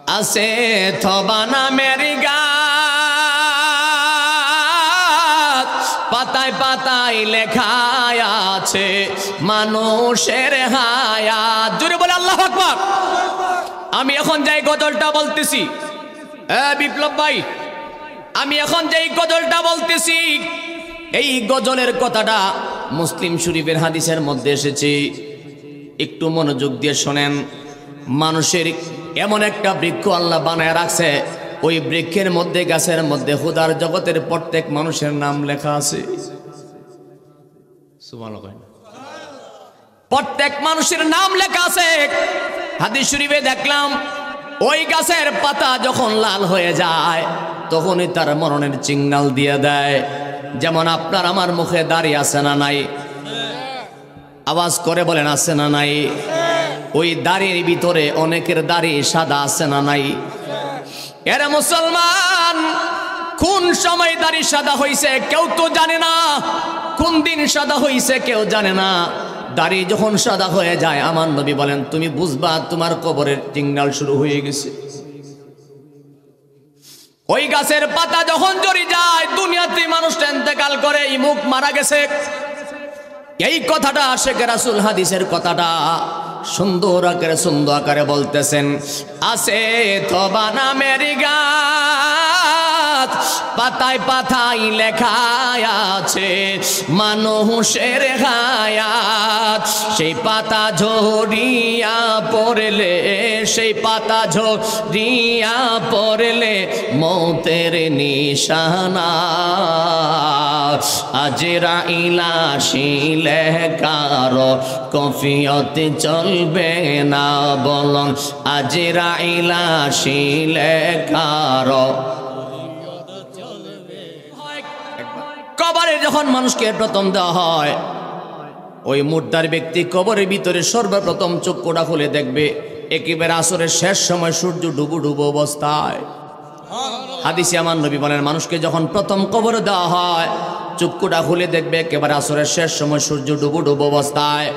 আছে থবা নামের গাছ, পাতায় পাতায় লেখা আছে মানুষের হায়াত। জোরে বলে আল্লাহু আকবার। আমি এখন যাই গজলটা বলতেছি, বিপ্লব ভাই, আমি এখন যেই গজলটা বলতেছি এই গজলের কথাটা মুসলিম শরীফের হাদিসের মধ্যে এসেছে। একটু মনোযোগ দিয়ে শোনেন। মানুষের এমন একটা বৃক্ষ আল্লাহ বানায় রাখছে, ওই বৃক্ষের মধ্যে গাছের মধ্যে খুদার জগতের প্রত্যেক মানুষের নাম লেখা আছে। সুবহানাল্লাহ। প্রত্যেক মানুষের নাম লেখা আছে। হাদিস শরীফে দেখলাম ওই গাছের পাতা যখন লাল হয়ে যায় তখনই তার মরণের সিগন্যাল দিয়ে দেয়। যেমন আপনার আমার মুখে দাড়ি আছে না নাই? আওয়াজ করে বলেন আছে না নাই? ওই দাড়ির ভিতরে অনেকের দাড়ি সাদা আছে না নাই? এরা মুসলমান, কোন সময় দাড়ি সাদা হইছে কেউ তো জানে না, কোন দিন সাদা হইছে কেউ জানে না। দাড়ি যখন সাদা হয়ে যায় আমার নবী বলেন তুমি বুঝবা তোমার কবরের সিগন্যাল শুরু হয়ে গেছে। ওই গাছের পাতা যখন ঝরে যায় দুনিয়াতে মানুষ ইন্তেকাল করে, এই মুখ মারা গেছে। এই কথাটা শেখ রাসূল হাদিসের কথাটা সুন্দর আকারে বলতেছেন। আছে থবা নামের গাছ, পাতায় পাতায় লেখা আছে মানুষের হায়াত। সেই পাতা ঝরিয়া পড়লে, সেই পাতা ঝরিয়া পড়লে মৌতের নিশানা। আজরাইল আসিলে কারো কফিয়ত চলবে না, বলুন আজরাইল আসিলে কারো। কবরে যখন মানুষকে প্রথম দেওয়া হয় ওই মুর্দার ব্যক্তি কবরের ভিতরে সর্বপ্রথম চক্ষুটা খুলে দেখবে একেবারে আসরের শেষ সময় সূর্য ডুবু ডুবু অবস্থায়। হাদিসে আমার নবী বলেন মানুষকে যখন প্রথম কবরে দেওয়া হয় চক্ষুটা খুলে দেখবে একেবারে আসরের শেষ সময় সূর্য ডুবু ডুবু অবস্থায়।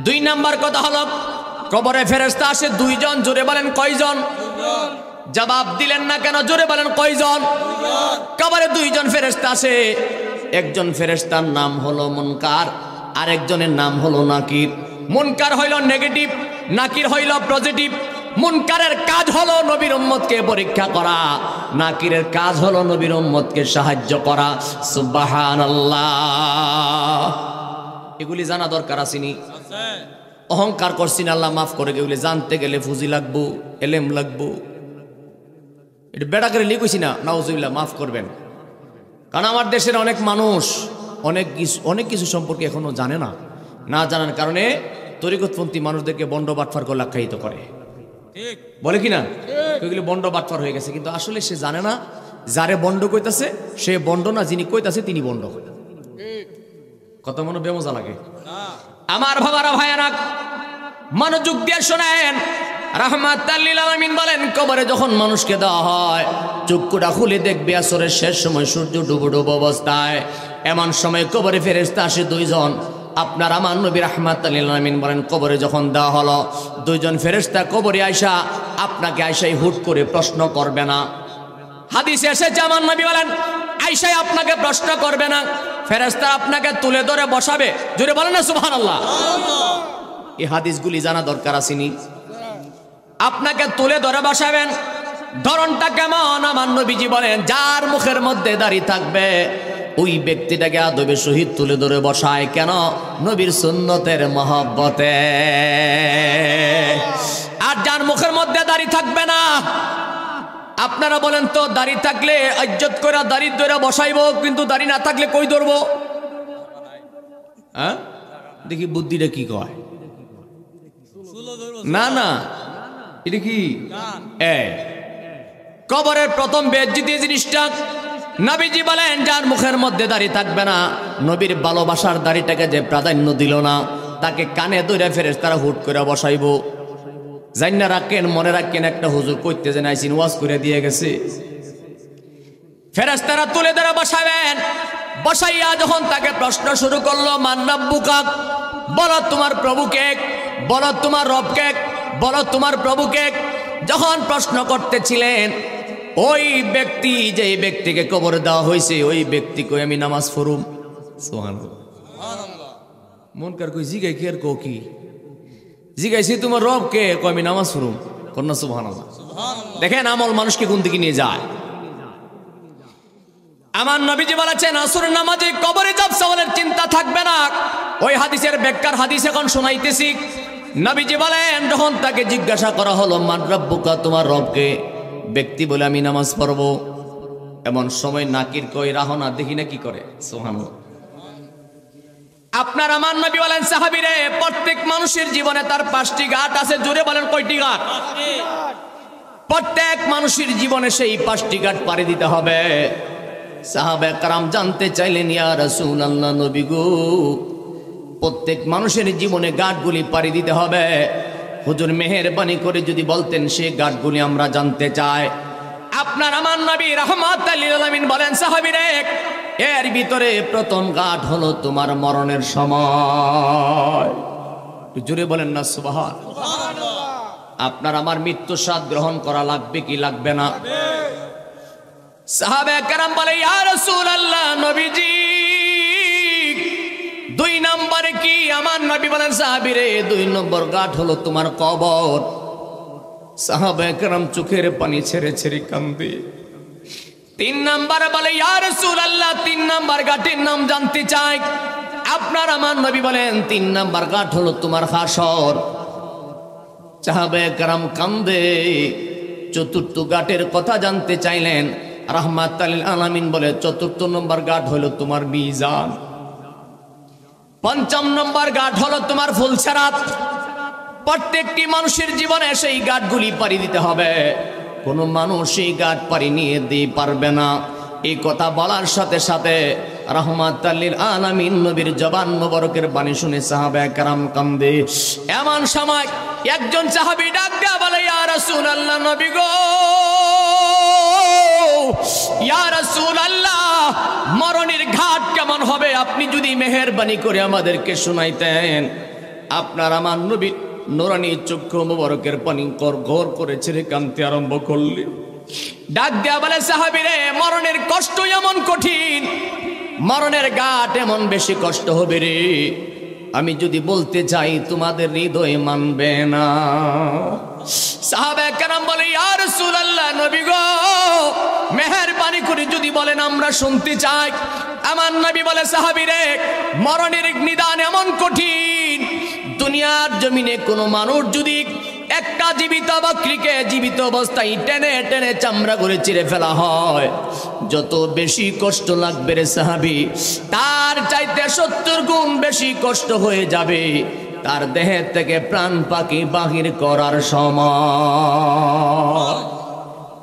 2 নাম্বার কথা হলো কবরে ফেরেশতা আসে 2 জন। জোরে বলেন কয়জন? জবাব দিলেন না কেন? জোরে বলেন কয়জন? কবরে 2 জন ফেরেশতা আসে। একজন ফেরেশতার নাম হলো মুনকার, আরেকজনের নাম হলো নাকির। মুনকার হইল নেগেটিভ, নাকির হইল পজিটিভ। মুনকারের কাজ হলো নবীর উম্মতকে পরীক্ষা করা, নাকিরের কাজ হলো নবীর উম্মতকে সাহায্য করা। সুবহানাল্লাহ। এগুলি জানা দরকার আসেনি? অহংকার করছিন আল্লাহ মাফ করে, এগুলি জানতে গেলে ফুজি লাগবো, এলেম লাগবো। এটা বেড়া করে লিখেছি না, নাউজুবিল্লাহ মাফ করবেন। কারণ আমার দেশের অনেক মানুষ অনেক কিছু সম্পর্কে এখনো জানে না। না জানার কারণে তরিকতপন্থী মানুষদেরকে বন্ড বাটফার করে আখ্যায়িত করে, বলে কি না এগুলি বন্ড বাটফার হয়ে গেছে। কিন্তু আসলে সে জানে না যারে বন্ড কইতাছে সে বন্ড না, যিনি কইতাছে তিনি বন্ড। কত মনে বেমজা লাগে। আমার বাবারা ভাইয়ারা মনোযোগ দিয়ে শোনেন। রাহমাতাল লিল আলামিন বলেন কবরে যখন মানুষকে দেওয়া হয় চক্ষুটা খুলে দেখবে আসরের শেষ সময় সূর্য ডুবু ডুবু অবস্থায়। এমন সময় কবরে ফেরেশতা আসে 2 জন। আপনার আমার নবী রাহমাতাল লিল আলামিন বলেন কবরে যখন দেওয়া হলো 2 জন ফেরেশতা কবরে আইসা আপনাকে আইসাই হুট করে প্রশ্ন করবে না। হাদিসে এসেছে আমার নবী বলেন আইসাই আপনাকে প্রশ্ন করবে না, ফেরেশতা আপনাকে তুলে ধরে বসাবে। জোরে বলেন না সুবহানাল্লাহ। এই হাদিসগুলি জানা দরকার আসেনি? আপনাকে তুলে ধরে বসাবেন, ধরনটা কেমন? আমার নবীজি বলেন যার মুখের মধ্যে দাড়ি থাকবে ওই ব্যক্তিটাকে আদবের সহিত তুলে ধরে বসায়। কেন? নবীর সুন্নতের মহব্বতে। আর যার মুখের মধ্যে দাড়ি থাকবে না, আপনারা বলেন তো দাড়ি থাকলে ইজ্জত করে দাড়ি ধরে বসাইবো, কিন্তু দাড়ি না থাকলে কই ধরবো? হ্যাঁ দেখি বুদ্ধিটা কি কয়। না না এটা কি কবরের প্রথম বেজ্জতি জিনিসটা নবীজি বলেন যার মুখের মধ্যে দাড়ি থাকবে না, নবীর ভালোবাসার দাড়িটাকে যে প্রাধান্য দিল না তাকে কানে ধরে ফেরেশতারা হুট করে বসাইবো। জান্না রাখেন, মনে রাখেন, একটা হুজুর কইতে যে নাইছিন ওয়াজ করে দিয়ে গেছে। ফেরেশতারা তুলে ধরে বসাবেন, বসাইয়া যখন তাকে প্রশ্ন শুরু করলো মান রাব্বুকা, বলো তোমার প্রভুকে, বলো তোমার রবকে, বলো তোমার প্রভুকে। যখন প্রশ্ন করতেছিলেন, ওই ব্যক্তি যে ব্যক্তিকে কবর দেওয়া হয়েছে ওই ব্যক্তি কই আমি নামাজ পড়ুম। সুবহানাল্লাহ। মন কার কই জিগাই কি আর কো কি জিগাইছি তোমার রব কে, কই আমি নামাজ পড়ুম। কন্যা সুবহানাল্লাহ। দেখেন আমল মানুষকে কোন দিকে নিয়ে যায়। আমার নবীজি বলেছেন আসরের নামাজে কবরে যাব সওয়ালের চিন্তা থাকবে না। ওই হাদিসের ব্যাখ্যার হাদিস এখন শোনাইতেছি। নবীজি বলেন যখন তাকে জিজ্ঞাসা করা হলো মান রাব্বুকা, তোমার রবকে, ব্যক্তি বলে আমি নামাজ পড়ব। এমন সময় নাকির কই রাহনা দেখি না কি করে। সুবহানাল্লাহ। আপনার আমার নবী বলেন সাহাবীরে, প্রত্যেক মানুষের জীবনে তার 5টি ঘাট আছে। জোরে বলেন কয়টি ঘাট? প্রত্যেক মানুষের জীবনে সেই 5টি ঘাট পাড়ি দিতে হবে। সাহাবায়ে কেরাম জানতে চাইলেন ইয়া রাসূলুল্লাহ, নবী গো প্রত্যেক মানুষের জীবনে ঘাটগুলি পাড়ি দিতে হবে, হুজুর মেহেরবানি করে যদি বলতেন সেই ঘাটগুলি আমরা জানতে চাই। আপনার আমার নবী রাহমাতুল লিল আলামিন বলেন সাহাবীরে, এর ভিতরে প্রথম ঘাট হলো তোমার মরণের সময়। জোরে বলেন না সুবহানাল্লাহ। আপনার আমার মৃত্যু স্বাদ গ্রহণ করা লাগবে কি লাগবে না? সাহাবায়ে কেরাম বলে ইয়া রাসূলুল্লাহ, নবীজি 2 নম্বরে কি? আমার নবী বলেন সাহাবীরে 2 নম্বর ঘাট হলো তোমার কবর। সাহাবায়ে কেরাম চোখের পানি ছেড়ে ছেড়ে কান্দে। 3 নম্বরে বলে ইয়া রাসূলুল্লাহ, 3 নম্বর ঘাটের নাম জানতে চাই। আপনার আমার নবী বলেন 3 নম্বর ঘাট হলো তোমার হাসর। সাহাবায়ে কেরাম কান্দে। 4র্থ ঘাটের কথা জানতে চাইলেন। রাহমাতুল লিল আলামিন বলে 4র্থ নম্বর ঘাট হলো তোমার মিজান। 5ম নম্বর ঘাট হলো তোমার ফুলসিরাত। প্রত্যেকটি মানুষের জীবনে সেই ঘাটগুলি পাড়ি দিতে হবে। কোন মানুষ এই ঘাট পাড়ি নিয়ে দিয়ে পারবে না। এই কথা বলার সাথে সাথে রাহমাতুল লিল আলামিন নবীর জবান মোবারকের বাণী শুনে সাহাবায়ে কেরাম কান্দে। এমন সময় একজন সাহাবী ডাক দেয়া বলে ইয়া রাসূলুল্লাহ, নবী গো, ইয়া রাসূলুল্লাহ মরণের ঘাট কেমন হবে আপনি যদি মেহেরবানি করে আমাদেরকে শোনাইতেন। আপনার আমার নবী নুরানি চক্ষু মোবারকের পানি গড় করে ছেড়ে কাঁদতে আরম্ভ করলেন। ডাক দেয়া বলে সাহাবীরে, মরণের কষ্ট এমন কঠিন, মরণের ঘাট এমন বেশি কষ্ট হবে রে, আমি যদি বলতে চাই তোমাদের হৃদয় মানবে না। সাহাবায়ে কেরাম বলে ইয়া রাসূলুল্লাহ, নবী গো মেহেরবানি করে যদি বলেন আমরা শুনতে চাই। আমার নবী বলে সাহাবীরে, মরণের নিদান এমন কঠিন, দুনিয়ার জমিনে কোনো মানুষ যদি একটা জীবিত বকরিকে জীবিত অবস্থায় টেনে টেনে চামড়া করে চিরে ফেলা হয়, যত বেশি কষ্ট লাগবে রে সাহাবী, তার চাইতে 70 গুণ বেশি কষ্ট হয়ে যাবে তার দেহের থেকে প্রাণ পাখি বাহির করার সময়।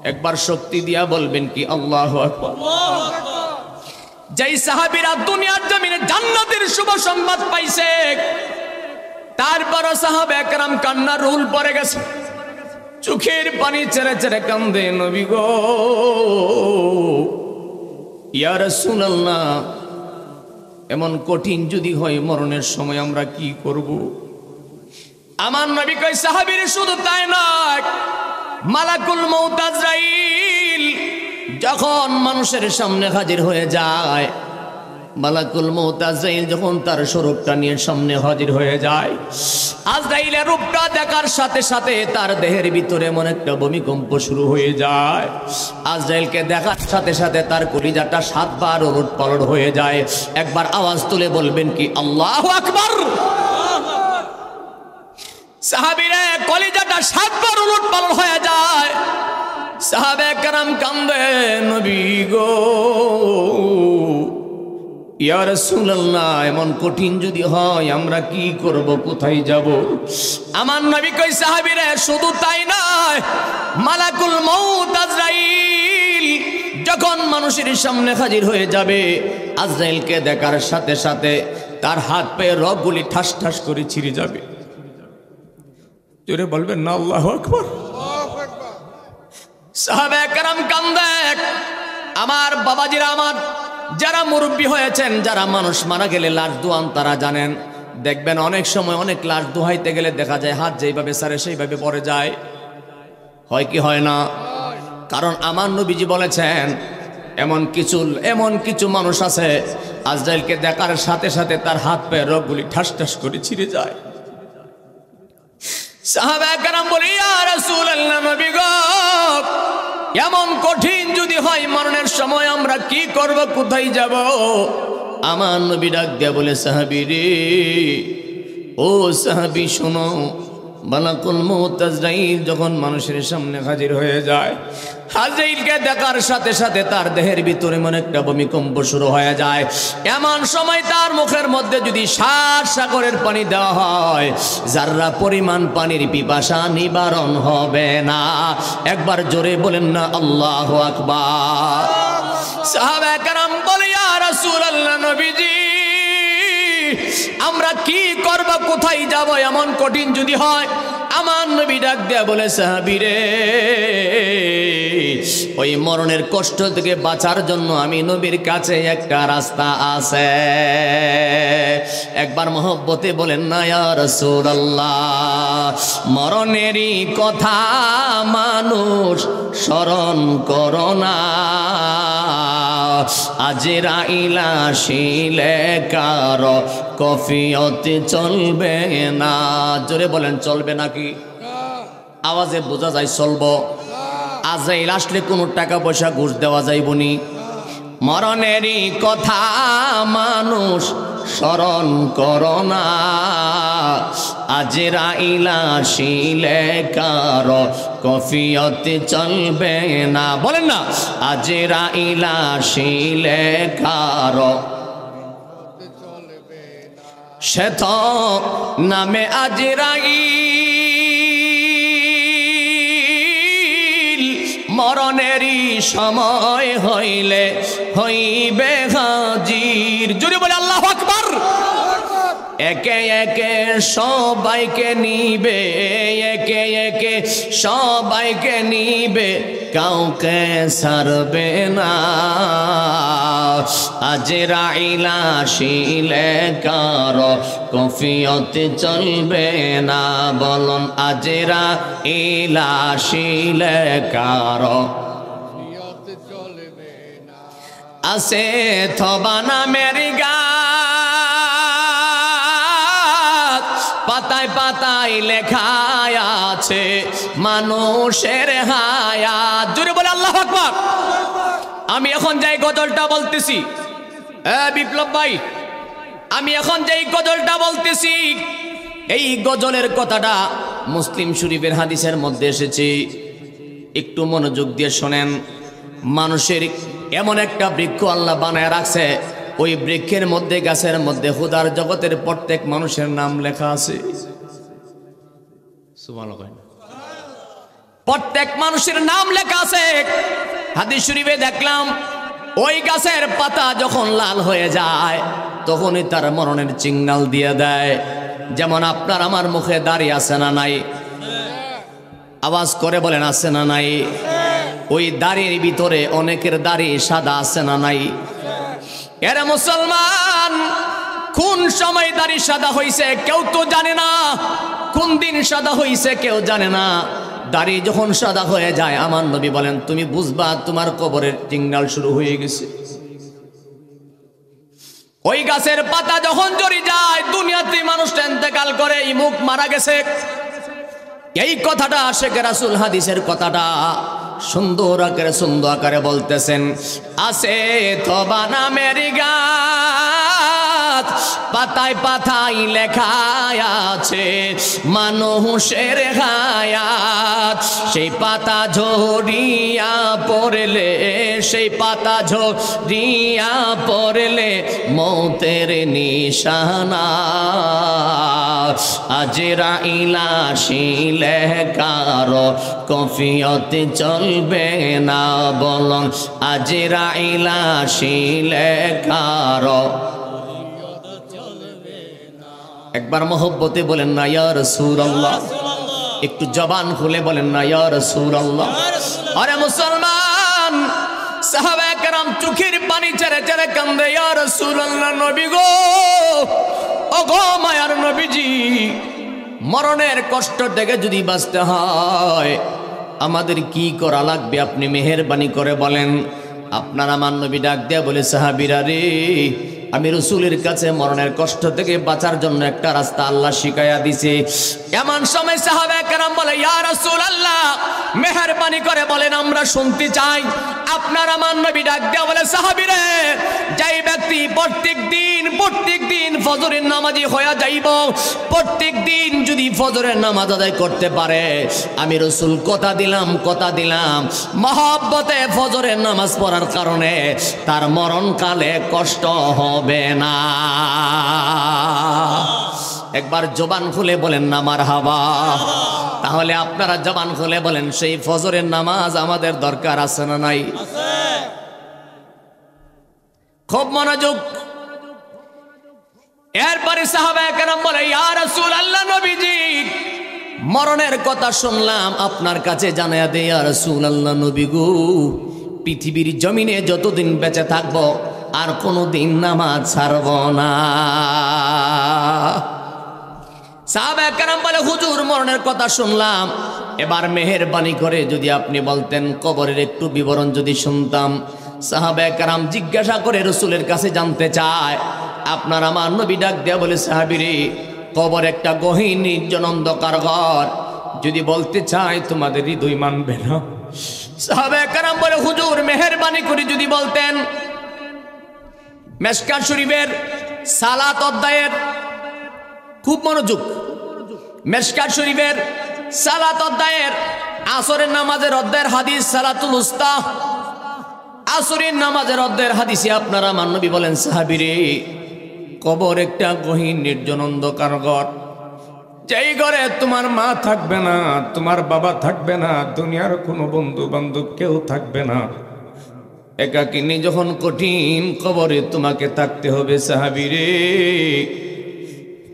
একবার শক্তি দিয়া বলবেন কি আল্লাহু আকবার। যেই সাহাবীরা দুনিয়ার জমিনে জান্নাতের শুভ সংবাদ পাইছে, তারপর সাহাবায়ে কেরাম কান্নার রুল পড়ে গেছে, চোখের পানি ছেড়ে ছেড়ে কান্দে, নবী গো ইয়া রাসূলুল্লাহ এমন কঠিন যদি হয় মরণের সময় আমরা কি করব? আমার নবী কয় সাহাবীর শুধু তাই নয়, মালাকুল মউত আজরাইল যখন মানুষের সামনে হাজির হয়ে যায়, মালাকুল মউত আজরাইল যখন তার স্বরূপটা নিয়ে সামনে হাজির হয়ে যায়, আজরাইলের রূপটা দেখার সাথে সাথে তার দেহের ভিতরে এমন একটা ভূমিকম্প শুরু হয়ে যায়। আজরাইলকে দেখার সাথে সাথে তার কলিজাটা 7 বার ওলটপালট হয়ে যায়। একবার আওয়াজ তুলে বলবেন কি আল্লাহু আকবার। সাহাবীরা কলিজাটা 7 বার ওলটপালট হয়ে যায়। সাহাবায়ে কেরাম কান্দে, নবী গো ইয়া রাসূলুল্লাহ এমন কঠিন যদি হয় আমরা কি করব, কোথায় যাব? আমার নবী কই সাহাবীরা শুধু তাই নয়, মালাকুল মউত আজরাইল যখন মানুষের সামনে হাজির হয়ে যাবে, আজরাইলকে দেখার সাথে সাথে তার হাত পায়ে রগগুলি ঠাস ঠাস করে ছিঁড়ে যাবে। জোরে বলবেন না আল্লাহু আকবার। সাহাবায়ে কেরাম কান্দে। আমার বাবাজিরা, আমার যারা মুরব্বী হয়েছেন, যারা মানুষ মারা গেলে লাশ দোয়ান তারা জানেন। দেখবেন অনেক সময় অনেক লাশ দোহাইতে গেলে দেখা যায় হাত যেইভাবে সারে সেইভাবে পড়ে যায়, হয় কি হয় না? কারণ আমার নবীজি বলেছেন এমন কিছু মানুষ আছে আজরাইলকে দেখার সাথে সাথে তার হাত পায়ের রগগুলি ঠাস ঠাস করে ছিঁড়ে যায়। সাহাবায়ে কেরাম বলে, ইয়া রাসূলুল্লাহ, নবী গো, এমন কঠিন যদি হয় মরণের সময় আমরা কি করব, কোথায় যাব? আমার নবী ডাক দিয়ে বলে, সাহাবী রে, ও সাহাবী শোনো, মালাকুল মউত আজরাইল যখন মানুষের সামনে হাজির হয়ে যায়, আজরাইলকে দেখার সাথে সাথে তার দেহের ভিতরে মনে একটা ভূমিকম্প শুরু হয়ে যায়। এমন সময় তার মুখের মধ্যে যদি 7 সাগরের পানি দেওয়া হয়, যারা পরিমাণ পানির পিপাসা নিবারণ হবে না। একবার জোরে বলেন না আল্লাহু আকবার। সাহাবায়ে কেরাম বলে, ইয়া রাসূলুল্লাহ, নবীজি আমরা কি করব, কোথায় যাব এমন কঠিন যদি হয়? আমার নবী ডাক দেয়া বলে, সাহাবী রে, ওই মরণের কষ্ট থেকে বাঁচার জন্য আমি নবীর কাছে একটা রাস্তা আছে। একবার মহব্বতে বলেন না ইয়া রাসূলুল্লাহ। মরণেরই কথা মানুষ স্মরণ করো না, আজরাইল আসিলে কারো কফিয়ত চলবে না। জোরে বলেন, চলবে নাকি? আওয়াজে বোঝা যায় চলবো। আজরাইল আসলে কোনো টাকা পয়সা ঘুষ দেওয়া যাইবনি। মরণেরই কথা মানুষ স্মরণ করো না, আজরাইল আসিলে কারো কফিয়ত চলবে না। বলেন না, আজরাইল আসিলে কারো সে তো নামে আজরাইল, মরণেরই সময় হইলে হইবে হাজির। জোরে বলে আল্লাহু আকবার। একে একে সবাইকে নিবে, একে একে সবাইকে নিবে, কাউকে ছাড়বে না। আজরাইল আসিলে কারো কফিয়ত চলবে না। বলুন, আজরাইল আসিলে কারো কফিয়ত চলবে না। আছে থবা নামের গাছ, পাতায় পাতায় লেখা আছে মানুষের হায়াত। জোরে বলে আল্লাহু আকবার। আমি এখন যাই গজলটা বলতেছি, বিপ্লব ভাই, আমি এখন যেই গজলটা বলতেছি, এই গজলের কথাটা মুসলিম শরীফের হাদিসের মধ্যে এসেছে। একটু মনোযোগ দিয়ে শোনেন। মানুষের এমন একটা বৃক্ষ আল্লাহ বানায় রাখছে, ওই বৃক্ষের মধ্যে, গাছের মধ্যে খুদার জগতের প্রত্যেক মানুষের নাম লেখা আছে। সুবহানাল্লাহ। প্রত্যেক মানুষের নাম লেখা আছে। হাদিস শরীফে দেখলাম, ওই গাছের পাতা যখন লাল হয়ে যায় তখনই তার মরণের সিগন্যাল দিয়ে দেয়। যেমন আপনার আমার মুখে দাড়ি আছে না নাই? আওয়াজ করে বলেন, আছে না নাই? ওই দাড়ির ভিতরে অনেকের দাড়ি সাদা আছে না নাই? এরা মুসলমান, কোন সময় দাড়ি সাদা হইছে কেউ তো জানে না, কোন দিন সাদা হইছে কেউ জানে না। দাড়ি যখন সাদা হয়ে যায়, আমার নবী বলেন, তুমি বুঝবা তোমার কবরের সিগন্যাল শুরু হয়ে গেছে। ওই গাছের পাতা যখন ঝরে যায়, দুনিয়াতে মানুষটা ইন্তেকাল করে, এই মুখ মারা গেছে। এই কথাটা আশেখ রাসূল হাদিসের কথাটা সুন্দর আকারে বলতেছেন। আছে তবা নামের গাছ, পাতায় পাতায় লেখা আছে মানুষের হায়াত। সেই পাতা ঝরিয়া পড়লে, সেই পাতা ঝরিয়া পড়লে মৌতের নিশানা। আজরাইল আসিলে কারো কফিয়ত চলবে না। বলুন, আজরাইল আসিলে কারো একবার মহব্বতে বলেন না ইয়া রাসূলুল্লাহ। একটু জবান খুলে বলেন না ইয়া রাসূলুল্লাহ। আরে মুসলমান, সাহাবায়ে কেরাম চোখের পানি ছেড়ে ছেড়ে কান্দে, ইয়া রাসূলুল্লাহ, নবী গো, ও গো মায়ার নবীজি, মরণের কষ্ট থেকে যদি বাঁচতে হয় আমাদের কি করা লাগবে আপনি মেহেরবানি করে বলেন। আপনার আমার নবী ডাক দেয়া বলে, সাহাবীরা রে, আমি রসুলের কাছে মরণের কষ্ট থেকে বাঁচার জন্য একটা রাস্তা আল্লাহ শিখাইয়া দিছে। এমন সময় সাহাবায়ে কেরাম বলে, ইয়া রাসূলুল্লাহ, মেহেরবানি করে বলেন, আমরা শুনতে চাই। আপনার আমার নবী ডাক দেয়া বলে, সাহাবীরা, যেই ব্যক্তি প্রত্যেক দিন ফজরের নামাজি হয়ে যাইব, প্রত্যেক দিন যদি ফজরের নামাজ আদায় করতে পারে, আমি রসুল কথা দিলাম মহব্বতে ফজরের নামাজ পড়ার কারণে তার মরণকালে কষ্ট হবে না। একবার জবান খুলে বলেন না মারহাবা। তাহলে আপনারা জবান খুলে বলেন, সেই ফজরের নামাজ আমাদের দরকার আছে না নাই? খুব মনোযোগ। এরপরে সাহাবায়ে কেরাম বলে, ইয়া রাসূলুল্লাহ, নবীজি মরণের কথা শুনলাম, আপনার কাছে জানায়া দেই ইয়া রাসূলুল্লাহ, নবী গো, পৃথিবীর জমিনে যতদিন বেঁচে থাকব আর কোনোদিন নামাজ ছাড়ব না। সাহাবায়ে কেরাম বলে, হুজুর মরণের কথা শুনলাম, এবার মেহেরবানি করে যদি আপনি বলতেন কবরের একটু বিবরণ যদি শুনতাম। সাহাবায়ে কেরাম জিজ্ঞাসা করে রসুলের কাছে জানতে চায়। আপনার আমার নবী ডাক দেয়া বলে, সাহাবীরে, কবর একটা গহীন নির্জন অন্ধকার ঘর, যদি বলতে চাই তোমাদের হৃদয় মানবে না। সাহাবায়ে কেরাম বলে, হুজুর মেহেরবানি করে যদি বলতেন। মিশকাত শরীফের সালাত অধ্যায়ের, খুব মনোযোগ, মিশকাত শরীফের সালাত অধ্যায়ের আসরের নামাজের অধ্যায়ের হাদিস, সালাতুল উস্তা, আসরের নামাজের অধ্যায়ের হাদিসে আপনারা আমার নবী বলেন, সাহাবীরে, কবর একটা গহীন নির্জন অন্ধকার ঘর, যেই ঘরে তোমার মা থাকবে না, তোমার বাবা থাকবে না, দুনিয়ার কোনো বন্ধু বান্ধব কেউ থাকবে না, একাকিনী যখন কঠিন কবরে তোমাকে থাকতে হবে। সাহাবীরে,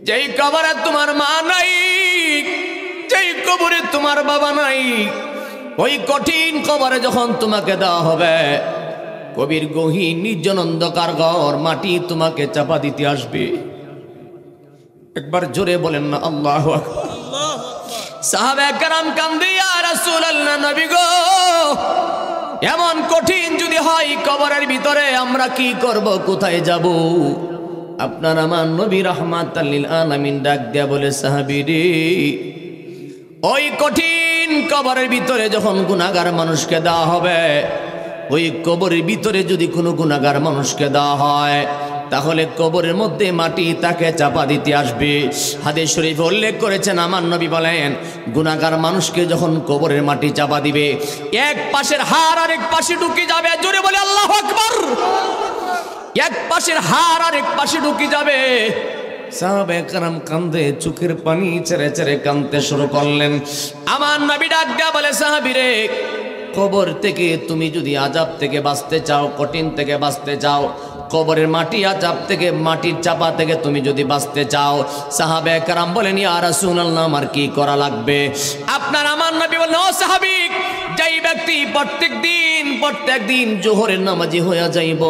যেই কবরে তোমার মা নাই, যেই কবরে তোমার বাবা নাই, ওই কঠিন কবরে যখন তোমাকে দেওয়া হবে, কবির গহীন নির্জন অন্ধকার ঘর, মাটি তোমাকে চাপা দিতে আসবে। একবার জোরে বলেন না আল্লাহু আকবার। সাহাবায়ে কেরাম কান্দে, ইয়া রাসূলুল্লাহ, নবী গো, এমন কঠিন যদি হয় কবরের ভিতরে, আমরা কি করব, কোথায় যাব? আপনার আমার নবী রাহমাতাল লিল আলামিন ডাক দেয়া বলে, সাহাবীরে, ওই কঠিন কবরের ভিতরে যখন গুনাহগার মানুষকে দেওয়া হবে, ওই কবরের ভিতরে যদি কোনো গুনাহগার মানুষকে দেওয়া হয়, তাহলে কবরের মধ্যে মাটি তাকে চাপা দিতে আসবে। হাদিস শরীফে উল্লেখ করেছেন, আমার নবী বলেন, গুনাহগার মানুষকে যখন কবরের মাটি চাপা দিবে, এক পাশের হাড় আরেক পাশে ঢুকে যাবে। জোরে বলে আল্লাহু আকবার। এক পাশের হাড় আরেক পাশে ঢুকে যাবে। সাহাবায়ে কেরাম কান্দে, চোখের পানি ছেড়ে ছেড়ে কাঁদতে শুরু করলেন। আমার নবী ডাক দেয়া বলে, সাহাবীরে, কবর থেকে তুমি যদি আযাব থেকে বাঁচতে চাও, কঠিন থেকে বাঁচতে চাও, কবরের মাটি আযাব থেকে, মাটির চাপা থেকে তুমি যদি বাঁচতে চাও, সাহাবায়ে কেরাম বলেন, ইয়া রাসূলুল্লাহ, আমার কি করা লাগবে? আপনার আমার নবী বলেন, ও সাহাবী, যেই ব্যক্তি প্রত্যেক দিন জোহরের নামাজি হইয়া যাইব,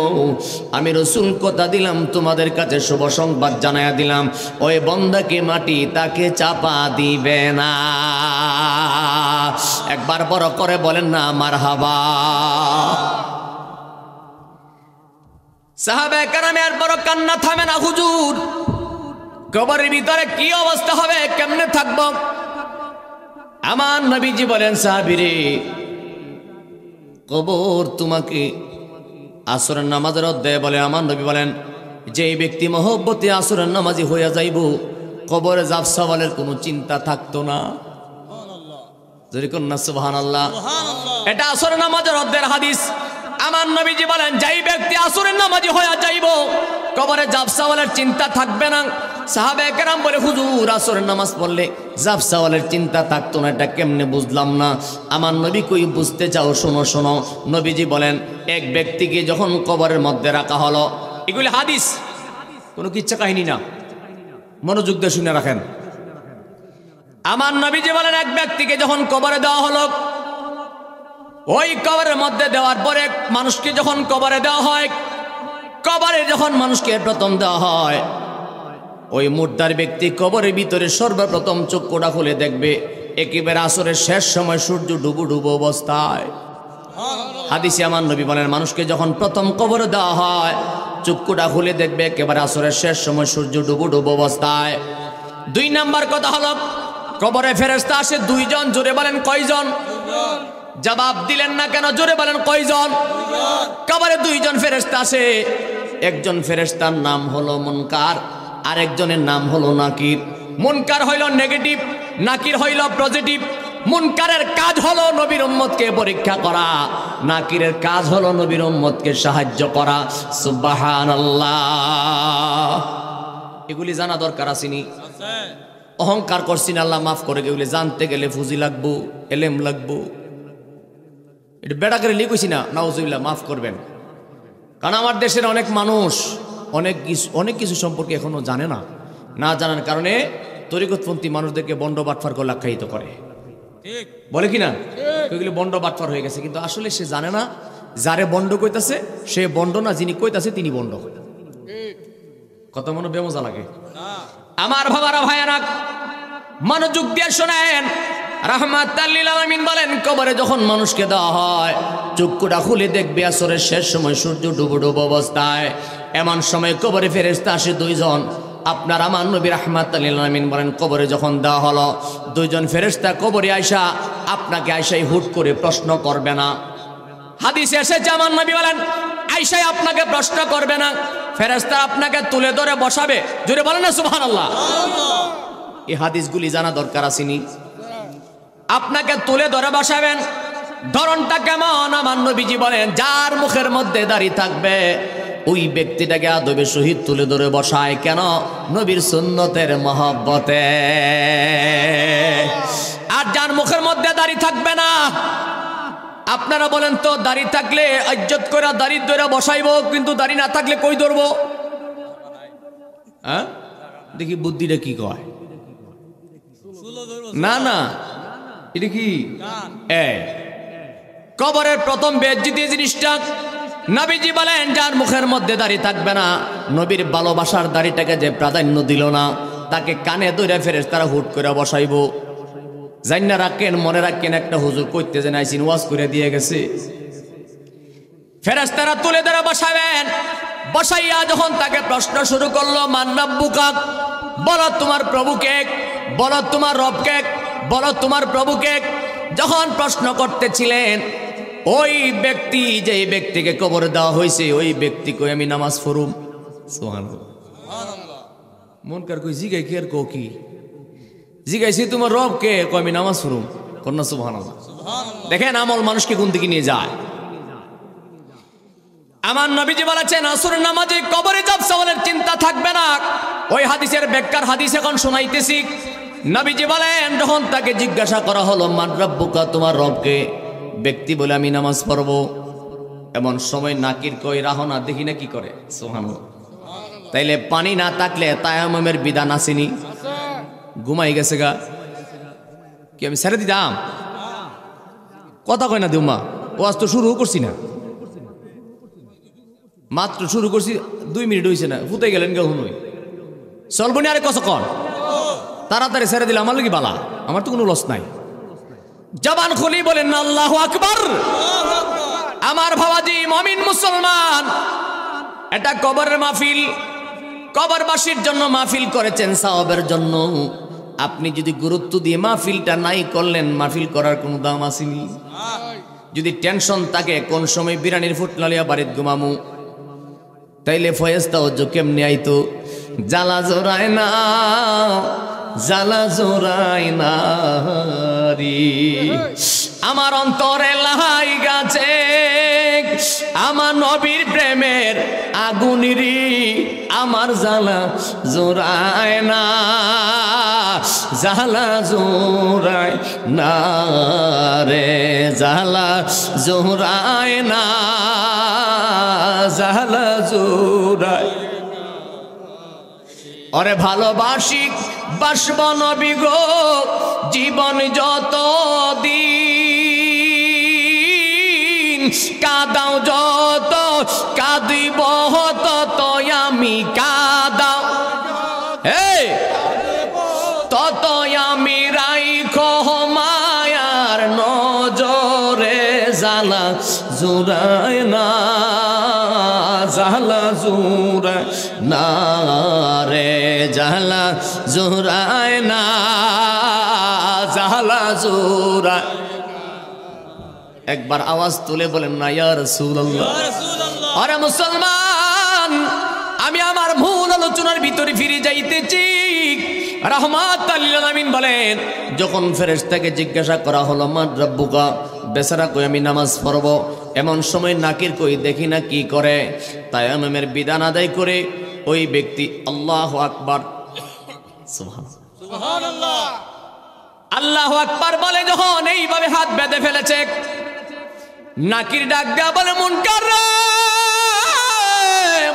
আমি রসুল কথা দিলাম, তোমাদের কাছে শুভ সংবাদ জানাইয়া দিলাম, ওই বন্দাকে মাটি তাকে চাপা দিবে না। একবার বড় করে বলেন না মারহাবা। সাহাবায়ে কেরামের বড় কান্না থামে না, হুজুর কবরের ভিতরে কি অবস্থা হবে, কেমনে থাকব? আমার নবীজি বলেন, সাহাবীরে, কবর তোমাকে আসরের নামাজের অধ্যায়ে বলে, আমার নবী বলেন, যেই ব্যক্তি মহব্বতে আসরের নামাজি হইয়া যাইব, কবরে জাব সওয়ালের কোনো চিন্তা থাকতো না। সুবহানাল্লাহ। এটা আসরের নামাজের অধ্যায়ের হাদিস। আমার নবীজি বলেন, যেই ব্যক্তি আসরের নামাজি হইয়া যাইব, কবরে জাব সওয়ালের চিন্তা থাকবে না। সাহাবায়ে কেরাম বলে, হুজুর আসরের নামাজ পড়লে জাব সওয়ালের চিন্তা থাকতো না, এটা কেমনে বুঝলাম না। আমার নবী কই বুঝতে চাও, শোনো শোনো। নবীজি বলেন, এক ব্যক্তিকে যখন কবরের মধ্যে রাখা হলো, এগুলি হাদিস, কোনো কিচ্ছা কাহিনী না, মনোযোগ দিয়ে শুনে রাখেন। আমার নবীজি বলেন, এক ব্যক্তিকে যখন কবরে দেওয়া হলো, ওই কবরের মধ্যে দেওয়ার পরে মানুষকে যখন কবরে দেওয়া হয়, কবরে যখন মানুষকে প্রথম দেওয়া হয়, ওই মুর্দার ব্যক্তি কবরের ভিতরে সর্বপ্রথম চক্ষুটা খুলে দেখবে একেবারে আসরের শেষ সময় সূর্য ডুবো ডুবো অবস্থায়। হাদিসে আমার নবী বলেন, মানুষকে যখন প্রথম কবর দেওয়া হয় চক্ষুটা খুলে দেখবে একেবারে আসরের শেষ সময় সূর্য ডুবো ডুবো অবস্থায়। 2 নাম্বার কথা হলো, কবরে ফেরেশতা আসে 2 জন। জোরে বলেন কয়জন? জবাব দিলেন না কেন? জোরে বলেন কয়জন? কবরে 2 জন ফেরেশতা আসে। একজন ফেরেশতার নাম হলো মুনকার, আরেকজনের নাম হলো নাকির। মুনকার হইল নেগেটিভ, নাকির হইল পজিটিভ। মুনকারের কাজ হলো নবীর উম্মতকে পরীক্ষা করা, নাকিরের কাজ হলো নবীর উম্মতকে সাহায্য করা। সুবহানাল্লাহ। এগুলি জানা দরকার আসেনি? অহংকার করছি না, আল্লাহ মাফ করে। এগুলি জানতে গেলে ফুজি লাগবো, এলেম লাগবো। এটা বেড়া করে লিখেছি না, নাউজুবিল্লাহ, মাফ করবেন। কারণ আমার দেশের অনেক মানুষ অনেক কিছু সম্পর্কে এখনো জানে না। না জানার কারণে তরিকতপন্থী মানুষদেরকে বন্ড বাটফার করে আখ্যায়িত করে, বলে কিনা ওইগুলি বন্ড বাটফার হয়ে গেছে। কিন্তু আসলে সে জানে না, যারে বন্ড কইতাছে সে বন্ড না, যিনি কইতাছে তিনি বন্ড। কত মনে বেমজা লাগে। আমার বাবারা ভাইয়ারা মনোযোগ দিয়ে শোনেন। রাহমাতাল লিল আলামিন বলেন, কবরে যখন মানুষকে দেওয়া হয় চক্ষুটা খুলে দেখবে আসরের শেষ সময় সূর্য ডুবো ডুবো অবস্থায়। এমন সময় কবরে ফেরেশতা আসে 2 জন। আপনার আমার নবী রাহমাতাল লিল আলামিন বলেন, কবরে যখন দেওয়া হলো 2 জন ফেরেশতা কবরে আইসা আপনাকে আইসাই হুট করে প্রশ্ন করবে না। হাদিসে এসেছে আমার নবী বলেন, আইসাই আপনাকে প্রশ্ন করবে না, ফেরেশতা আপনাকে তুলে ধরে বসাবে। জোরে বলেন না সুবহানাল্লাহ। এই হাদিসগুলি জানা দরকার আসেনি? আপনাকে তুলে ধরে বসাবেন। ধরনটা কেমন? আমার নবীজি বলেন, যার মুখের মধ্যে দাড়ি থাকবে ওই ব্যক্তিটাকে আদবে সহিত তুলে ধরে বসায়। কেন? নবীর সুন্নতের মহব্বতে। আর যার মুখের মধ্যে দাড়ি থাকবে না, আপনারা বলেন তো, দাড়ি থাকলে ইজ্জত করে দাড়ি ধরে বসাইবো, কিন্তু দাড়ি না থাকলে কই ধরবো? হ্যাঁ, দেখি বুদ্ধিটা কি কয়। না না, এটা কি কবরের প্রথম বেজ্জতি জিনিসটা। নবীজি বলেন, যার মুখের মধ্যে দাড়ি থাকবে না, নবীর ভালোবাসার দাড়িটাকে যে প্রাধান্য দিল না, তাকে কানে ধরে ফেরেশতারা হুট করে বসাইবো। জান্না রাখেন, মনে রাখেন, একটা হুজুর কইতে যেন আইসিন ওয়াজ করে দিয়ে গেছে। ফেরেশতারা তুলে ধরে বসাবেন। বসাইয়া যখন তাকে প্রশ্ন শুরু করলো, মান রাব্বুকা, বলো তোমার প্রভুকে, বলো তোমার রবকে, বলো তোমার প্রভুকে। যখন প্রশ্ন করতেছিলেন, ওই ব্যক্তি, যে ব্যক্তিকে কবর দেওয়া হয়েছে, ওই ব্যক্তি কই আমি নামাজ পড়ুম। সুবহানাল্লাহ। মুনকার কই জিগাই কি আর কো কি জিগাইছি তোমার রবকে, কই আমি নামাজ পড়ুম। কন্যা সুবহানাল্লাহ। দেখেন আমল মানুষকে কোন দিকে নিয়ে যায়। আমার নবীজি বলেছেন, আসরের নামাজে কবরে যাব সওয়ালের চিন্তা থাকবে না। ওই হাদিসের ব্যাখ্যার হাদিস এখন শোনাইতেছি। নবীজি বলেন, যখন তাকে জিজ্ঞাসা করা হলো, মান রাব্বুকা, তোমার রবকে, ব্যক্তি বলে আমি নামাজ পড়বো। এমন সময় নাকির কই রাহনা দেখি না কি করে। সুবহানাল্লাহ। তাইলে পানি না থাকলে তায়াম্মুমের বিধান আসেনি? ঘুমাই গেছে গা, কি আমি ছেড়ে দিতাম? কথা কয় না দিউমা, ওয়াজ তো শুরু করছি না, মাত্র শুরু করছি, 2 মিনিট হয়েছে না, ফুটে গেলেন গে হুনই চলবো নি। আরে কত কর, তাড়াতাড়ি ছেড়ে দিলে আমার লাগি বালা, আমার তো কোনো লস নাই। জবান খুলি বলেন না আল্লাহু আকবার। আমার ভাবাজি মুমিন মুসলমান, এটা কবরের মাহফিল, কবরবাসীর জন্য মাহফিল করেছেন, সাওয়াবের জন্য। আপনি যদি গুরুত্ব দিয়ে মাহফিলটা নাই করলেন, মাহফিল করার কোনো দাম আসেনি। যদি টেনশন থাকে কোন সময় বিরানির ফুটলালিয়া বাড়িতে ঘুমামু, তাইলে ফয়েস্তা অজ্জ কেমনি আইতো। জ্বালা জোড়ায় না, জ্বালা জোড়ায় না রে, আমার অন্তরে লাই গাছে আমার নবীর প্রেমের আগুনেরই, আমার জ্বালা জোড়ায় না, জ্বালা জোড়ায় না রে, জ্বালা জোড়ায় না, জ্বালা জোড়ায়। ওরে ভালোবাসি বাসব নবী গো, জীবন যত দিন, কাদাও যত কাঁদিব তত আমি কাদাও, তত আমি রাইখ জ্বালা জুড়ায় না, জ্বালা জুড়ায় না রে, জ্বালা জুড়ায় না, জ্বালা জুড়ায়। একবার আওয়াজ তুলে বলেন না ইয়া রাসূলুল্লাহ। আরে মুসলমান, আমি আমার মূল আলোচনার ভিতরে ফিরে যাইতেছি। রাহমাতাল লিল আলামিন বলেন, যখন ফেরেশতাকে জিজ্ঞাসা করা হলো মান রাব্বুকা, বেচারা কই আমি নামাজ পড়ব, এমন সময় নাকির কই দেখি না কি করে, তায়াম্মুমের বিধান আদায় করে ওই ব্যক্তি আল্লাহু আকবার, সুবহানাল্লাহ, আল্লাহু আকবার বলে যখন এইভাবে হাত বেঁধে ফেলেছে, নাকির ডাক দেয়া বলে মুনকার রে,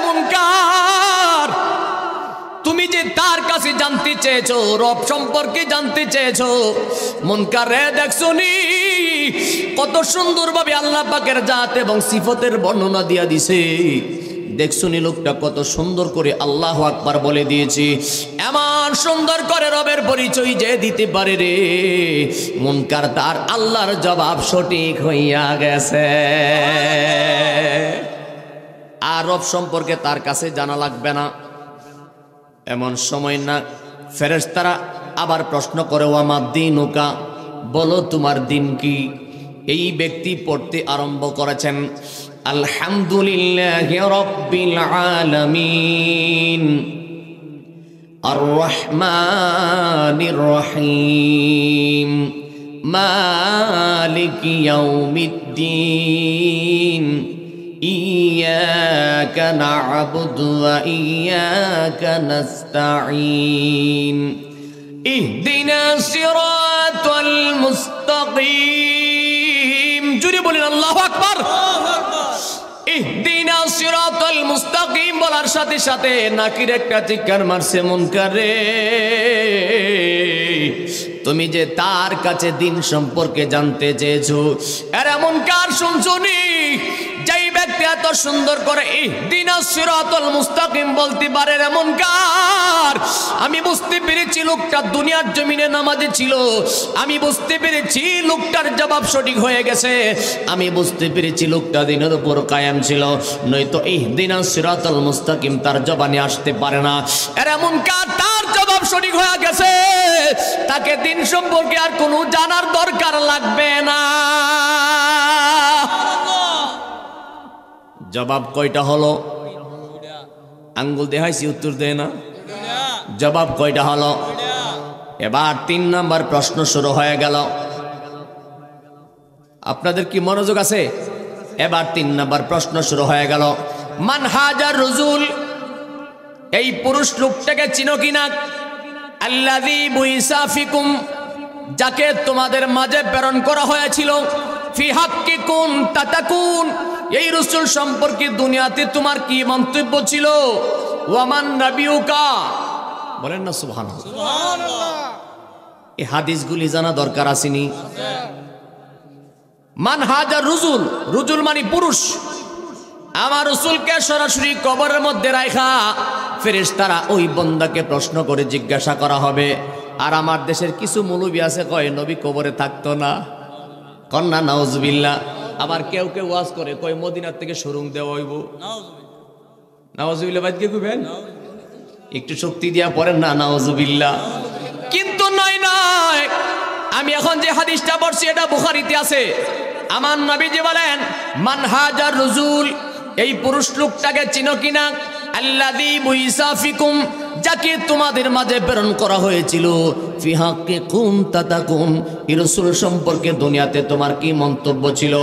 মুনকার, তুমি যে তার কাছে জানতে চেয়েছো, রব সম্পর্কে জানতে চেয়েছো, মুনকার রে দেখছো নি কত সুন্দরভাবে আল্লাহ পাকের জাত এবং সিফতের বর্ণনা দিয়া দিছে, দেখছো নি লোকটা কত সুন্দর করে আল্লাহু আকবার বলে দিয়েছি। এমন সুন্দর করে রবের পরিচয় যে দিতে পারে রে, মুনকার তার আল্লাহর জবাব সঠিক হইয়া গেছে। আর রব সম্পর্কে তার কাছে জানা লাগবে না। এমন সময় না ফেরেশতারা আবার প্রশ্ন করে ওয়ামা দীনুকা, বলো তোমার দিন কি। এই ব্যক্তি পড়তে আরম্ভ করেছেন আলহামদুলিল্লাহি রাব্বিল আলামিন আর রহমানির রহিম মালিকি ইয়াউমিদ্দিন ইয়্যাকা না'বুদু ওয়া ইয়্যাকা নাস্তাঈন ইহদিনাস সিরাতাল মুস্তাকিম। জুড়ে বলেন আল্লাহু আকবার। ইহদিনাস সিরাতাল মুস্তাকিম বলার সাথে সাথে নাকির একটা চিৎকার মারছে, মুনকার রে, তুমি যে তার কাছে দিন সম্পর্কে জানতে চেয়েছো, এর মুনকার শুনছনি, যেই ব্যক্তি এত সুন্দর করে ইহদিনাস সিরাতাল মুস্তাকিম বলতে পারে রে মুনকার, আমি বুঝতে পেরেছি লোকটা দুনিয়ার জমিনে নামাজে ছিল, আমি বুঝতে পেরেছি লোকটার জবাব সঠিক হয়ে গেছে, আমি বুঝতে পেরেছি লোকটা দিনের উপর কায়েম ছিল, নয়তো ইহদিনাস সিরাতাল মুস্তাকিম তার জবানে আসতে পারে না। এর মুনকার তার জবাব সঠিক হয়ে গেছে, তাকে দিন সম্পর্কে আর কোনো জানার দরকার লাগবে না। জবাব কয়টা হলো? আঙ্গুল দেখাইছি, উত্তর দেয় না। জবাব কয়টা হলো? এবার 3 নাম্বার প্রশ্ন শুরু হয়ে গেল। আপনাদের কি মনোযোগ আছে? এবার 3 নাম্বার প্রশ্ন শুরু হয়ে গেল। মান হাজার রুজুল, এই পুরুষ লোকটাকে চিনো কিনা? আল্লাযী বুইসা ফিকুম, যাকে তোমাদের মাঝে প্রেরণ করা হয়েছিল, ফি হাক্কিকুম তাতাকুন, এই রাসূল সম্পর্কে দুনিয়াতে তোমার কি মন্তব্য ছিল? ওয়ামান নাবিয়ুকা, বলেন না সুবহানাল্লাহ। সুবহানাল্লাহ। এই হাদিসগুলি জানা দরকার আসেনি? মান হাজার রুজুল, রুজুল মানে পুরুষ। আমার রাসূলকে সরাসরি কবরের মধ্যে রাখা ফেরেশতারা ওই বান্দাকে প্রশ্ন করে জিজ্ঞাসা করা হবে। আর আমার দেশের কিছু মৌলবি আছে কয় নবী কবরে থাকতো না, কন্যা নাউজুবিল্লাহ। আবার কেউ কেউ ওয়াজ করে কয় মদিনার থেকে সুরুং দেওয়া হইব, নাউজুবিল্লাহ। বাদ কইবেন একটু শক্তি দিয়া পড়েন না নাউজুবিল্লাহ। কিন্তু নয় নয়, আমি এখন যে হাদিসটা পড়ছি এটা বুখারীতে আছে। আমার নবীজি বলেন মান হাজার রুজুল, এই পুরুষ লোকটাকে চিনো কিনা? আল্লাযী বুইসা ফিকুম, যাকে তোমাদের মাঝে প্রেরণ করা হয়েছিল, ফি হাক্কিকুম তাতাকুম, এই রাসূল সম্পর্কে দুনিয়াতে তোমার কি মন্তব্য ছিল?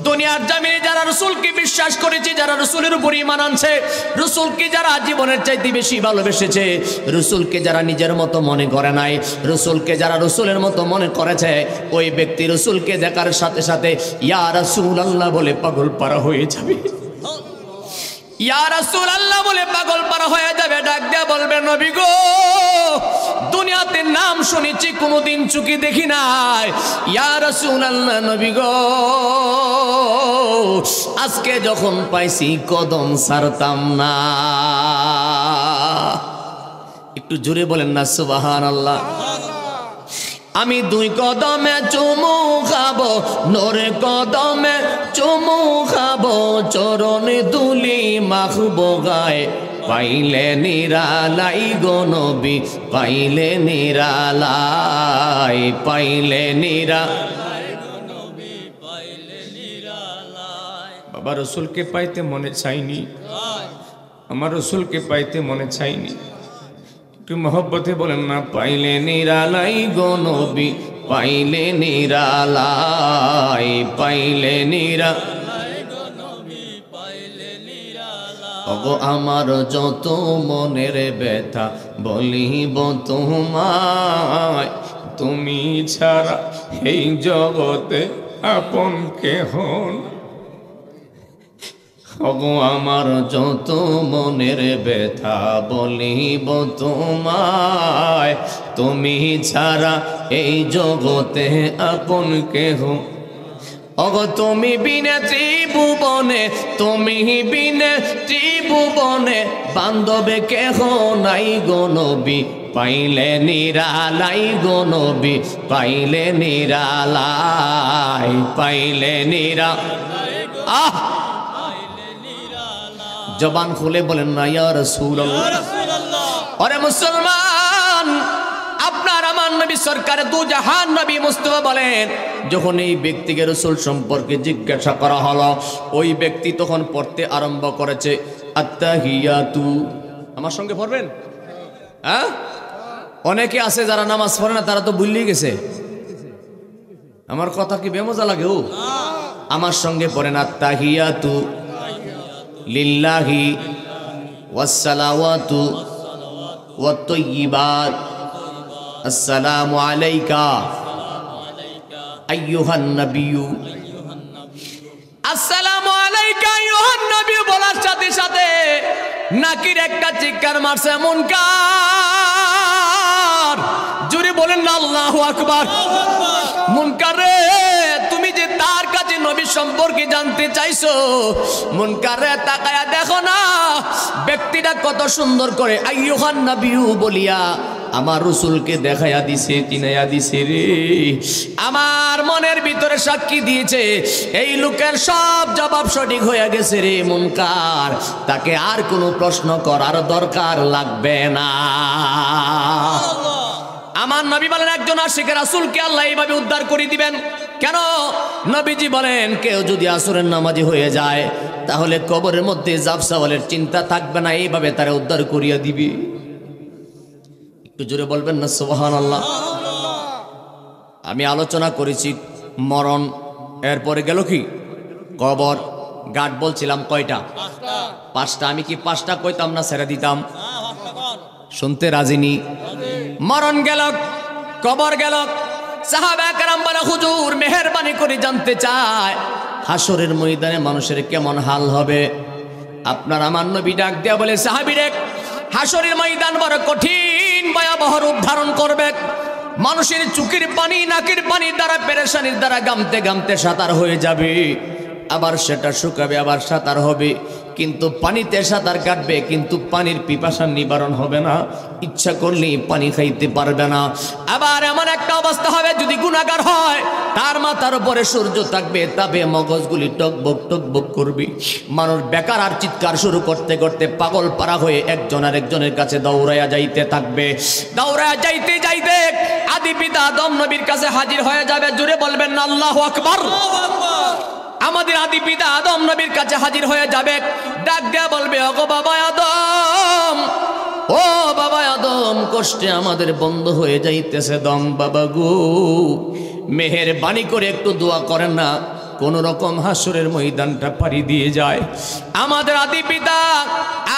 দুনিয়ার জমিনে যারা রাসূলকে বিশ্বাস করেছে, যারা রাসূলের উপর ঈমান আনছে, রাসূলকে যারা জীবনের চাইতে বেশি ভালোবেসেছে, রাসূলকে যারা নিজের মতো মনে করে নাই, রাসূলকে যারা রাসূলের মতো মনে করেছে, ওই ব্যক্তি রাসূলকে দেখার সাথে সাথে ইয়া রাসূলুল্লাহ বলে পাগল পারা হয়ে যাবে। ইয়া রাসূলুল্লাহ বলে পাগল পারা হয়ে যাবে, ডাক দিয়ে বলবে নবী গো, দুনিয়াতে নাম শুনেছি, কোনোদিন চোখে দেখি নাই। ইয়া রাসূলুল্লাহ, নবী গো, আজকে যখন পাইছি কদম ছাড়তাম না। একটু জোরে বলেন না সুবহানাল্লাহ। আমি দুই কদমে চুমু খাবো, নূরে কদমে চুমু খাবো, চরণে দুলি মাখবো গায়ে, পাইলে নিরালাই গো নবী, পাইলে নিরালাই, পাইলে নিরালাই গো নবী, পাইলে নিরালাই। বাবা রসুলকে পাইতে মনে চাইনি, আমার রসুলকে পাইতে মনে চাইনি, একটু মহব্বতে বলেন না, পাইলে নিরালাই গো নবী, পাইলে নিরালাই, পাইলে নিরালাই গো নবী, পাইলে নিরালাই। ওগো আমার যত মনের ব্যথা বলিব তোমায়, তুমি ছাড়া এই জগতে আপন কেহ। ওগো আমার যত মনের ব্যথা বলিব তোমায়, তুমি ছাড়া এই জগতে আপন কেহ। ওগো তুমি বিনে ত্রিভুবনে, তুমি বিনে ত্রিভুবনে, বান্ধবে কেহ নাই গো নবী, পাইলে নিরালাই গো নবী, পাইলে নিরালাই, পাইলে নিরালাই। আহ জবান খুলে বলেন না ইয়া রাসূলুল্লাহ। আরে মুসলমান, আপনার আমার নবী সরকার দু জাহান নবী মুস্তাফা বলেন, যখন এই ব্যক্তিকে রাসূল সম্পর্কে জিজ্ঞাসা করা হলো, ওই ব্যক্তি তখন পড়তে আরম্ভ করেছে আত্তাহিয়াতু। আমার সঙ্গে পড়বেন? হ্যাঁ, অনেকে আছে যারা নামাজ পড়ে না, তারা তো ভুলেই গেছে। আমার কথা কি বেমজা লাগে? ও আমার সঙ্গে পড়েন আত্তাহিয়াতু লিল্লাহি ওয়াসসালাওয়াতু ওয়াত-তাইয়্যিবাত, আসসালামু আলাইকা আইয়ুহান নাবিয়্যু। আসসালামু আলাইকা আইয়ুহান নাবিয়্যু বলার সাথে সাথে নাকির একটা চিৎকার মারছে মুনকার। জোরে বলেন না আল্লাহু আকবার। মুনকার রে, তুমি যে তার কাছে নবী সম্পর্কে জানতে চাইছো, মুনকার রে তাকায়া দেখো না ব্যক্তিটা কত সুন্দর করে আইয়ুহান নাবিয়্যু বলিয়া আমার রাসূলকে দেখায়া দিছে, চিনাইয়া দিছে রে। আমার মনের ভিতরে সাক্ষী দিয়েছে, এই লোকের সব জবাব সঠিক হয়ে গেছে রে মুনকার, তাকে আর কোনো প্রশ্ন করার দরকার লাগবে না। আমার নবী বলেন, একজন আশিকের রাসূলকে আল্লাহ এইভাবে উদ্ধার করে দিবেন। কেন? নবীজি বলেন, কেউ যদি আসরের নামাজি হয়ে যায় তাহলে কবরের মধ্যে জাবসাওয়ালের চিন্তা থাকবে না, এইভাবে তারা উদ্ধার করিয়া দিবে। একটু জোরে বলবেন না সুবহানাল্লাহ। আমি আলোচনা করেছি মরণ, এরপরে গেল কি কবর। গাট বলছিলাম কয়টা? পাঁচটা। আমি কি পাঁচটা কইতাম না ছেড়ে দিতাম? শুনতে রাজিনি? মরণ গেল, কবর গেল। সাহাবা কেরাম বলে, হুজুর মেহেরবানি করে জানতে চায় হাসরের ময়দানে মানুষের কেমন হাল হবে। আপনার আমার নবী ডাক দেয়া বলে, সাহাবীরে, হাসরের ময়দান বড় কঠিন ভয়াবহ রূপ ধারণ করবে। মানুষের চোখের পানি, নাকের পানি দ্বারা, পেরেশানির দ্বারা গামতে গামতে সাঁতার হয়ে যাবে, আবার সেটা শুকাবে, আবার সাঁতার হবে। কিন্তু পানিতে সাঁতার কাটবে, কিন্তু পানির পিপাসা নিবারণ হবে না, ইচ্ছা করলেই পানি খাইতে পারবে না। আবার এমন একটা অবস্থা হবে, যদি গুনাহগার হয় তার মাথার উপরে সূর্য থাকবে, তাপে মগজগুলি টকবক টকবক করবে। মানুষ বেকার আর চিৎকার শুরু করতে করতে পাগল পারা হয়ে একজন আরেকজনের কাছে দৌড়াইয়া যাইতে থাকবে। দৌড়াইয়া যাইতে যাইতে আদি পিতা আদম নবীর কাছে হাজির হয়ে যাবে। জোরে বলবেন না আল্লাহু আকবার। আমাদের আদি পিতা আদম নবীর কাছে হাজির হয়ে যাবে, ডাক দেয়া বলবে, ওগো বাবা আদম, ও বাবা আদম, কষ্টে আমাদের বন্ধ হয়ে যাইতেছে দম, বাবা গো মেহেরবানি করে একটু দোয়া করেন না, কোন রকম হাসরের ময়দানটা পাড়ি দিয়ে যায়। আমাদের আদি পিতা